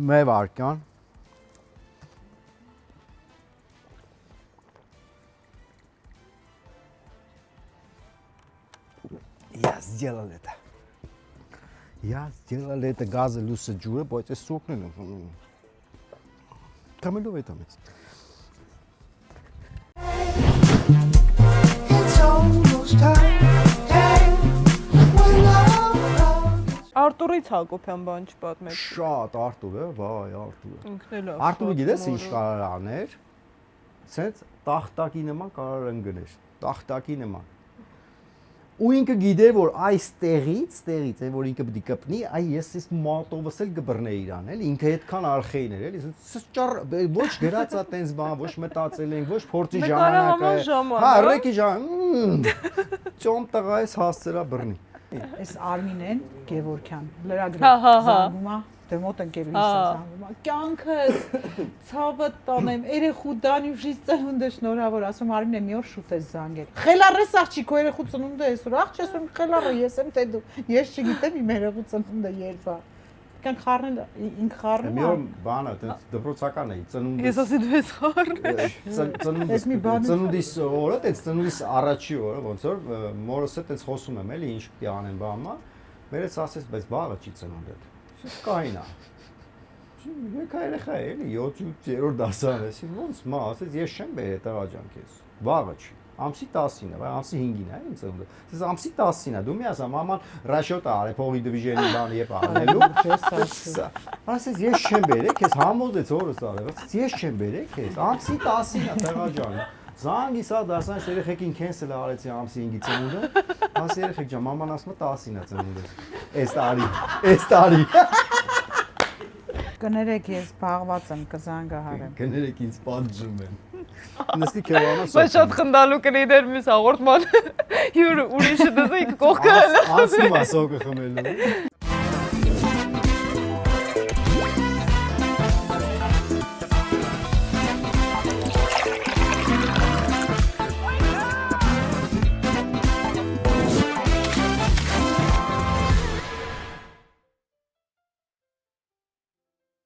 Մի վարքան։ Я сделал это. Я сделал это газы луса джура, բայց այս սոկն են։ Կամելով է տամից։ Արտուրից Հակոբյան բան չպատմեց։ Շատ Արտուրը, վայ Արտուրը։ Ինքն էլ է։ Արտուրը գիտես ինչ կարող աներ։ Սենց տախտակի նման կարող են գներ։ Տախտակի նման։ Ու ինքը գիտեր որ այս տեղից, այն որ ինքը պիտի կպնի, այ ես ես մոտովս էլ կբռնեի իրան, էլի ինքը այդքան արխեին էր, էլի ճար ոչ գրածա տենց բան, ոչ մտածել ենք, ոչ փորձի ժամանակը։ Հա, ռեկի ժամ։ Ճոմ տղա ես հասցրա բռնի։ Այս Արմինեն Գևորքյան լրագրող Հա։ զանգում է, դե մոտ ընկերուհիս է զանգում է։ Կյանքս ցավը տանեմ, երեխու դանյուշից ծնունդը շնորհավոր, ասում Արմինե մի օր շուտ ես զանգել։ Խելառես աղջիկ, քո երեխու ծնունդը այսօր, աղջ ես ում խելառը ես եմ թե դու։ Ես չգիտեմ իմ երեխու ծնունդը երբ է։ Կան խառնել, ինք խառնում Մի է։ օր բանը, այդպես դպրոցական էի, ծնունդը։ Ես ասի դու ես խառնել։ Ես մի բան- Ծնունդիս օրը, այդպես ծնունդիս առաջի օրը, ոնց որ մորս հետ այդպես խոսում եմ, էլի ինչ պիտի անեն բամա։ Մերս ասես, բայց բաղը չի ծնունդը։ Ես կայնա։ Մեկ երեխա է, էլի 7-8-րդ դասարան է, ոնց մա, ասես ես չեմ բերել տղա ջան քեզ։ Բաղը չի։ Ամսի 10-ին է, ամսի 5-ին է, ինձ ծնունդը։ Ես ամսի 10-ին է, դու մի ասա, մաման ռաշոտ արի, փողի դիվիժնի բան եփ անելու։ Ասես ես չեմ բերել, քեզ համոզեց օրս արել, ասես ես չեմ բերել քեզ, ամսի 10-ին է, տղա ջան։ Զանգի սա դասան երեխեքին քենսել արեցի ամսի 5-ի ծնունդը։ Ասի երեխեք ջան, մաման ասում է 10-ին է ծնունդը։ Այս տարի։ Կներեք, ես զբաղված եմ, կզանգահարեմ։ Կներեք ինձ պատժում են։ Նստի քեվանա սոկ։ Բայց շատ խնդալու կլիներ մյուս հաղորդման հյուրը ուրիշը դզիկ կողքը։ Ասում ասոկը խմելու։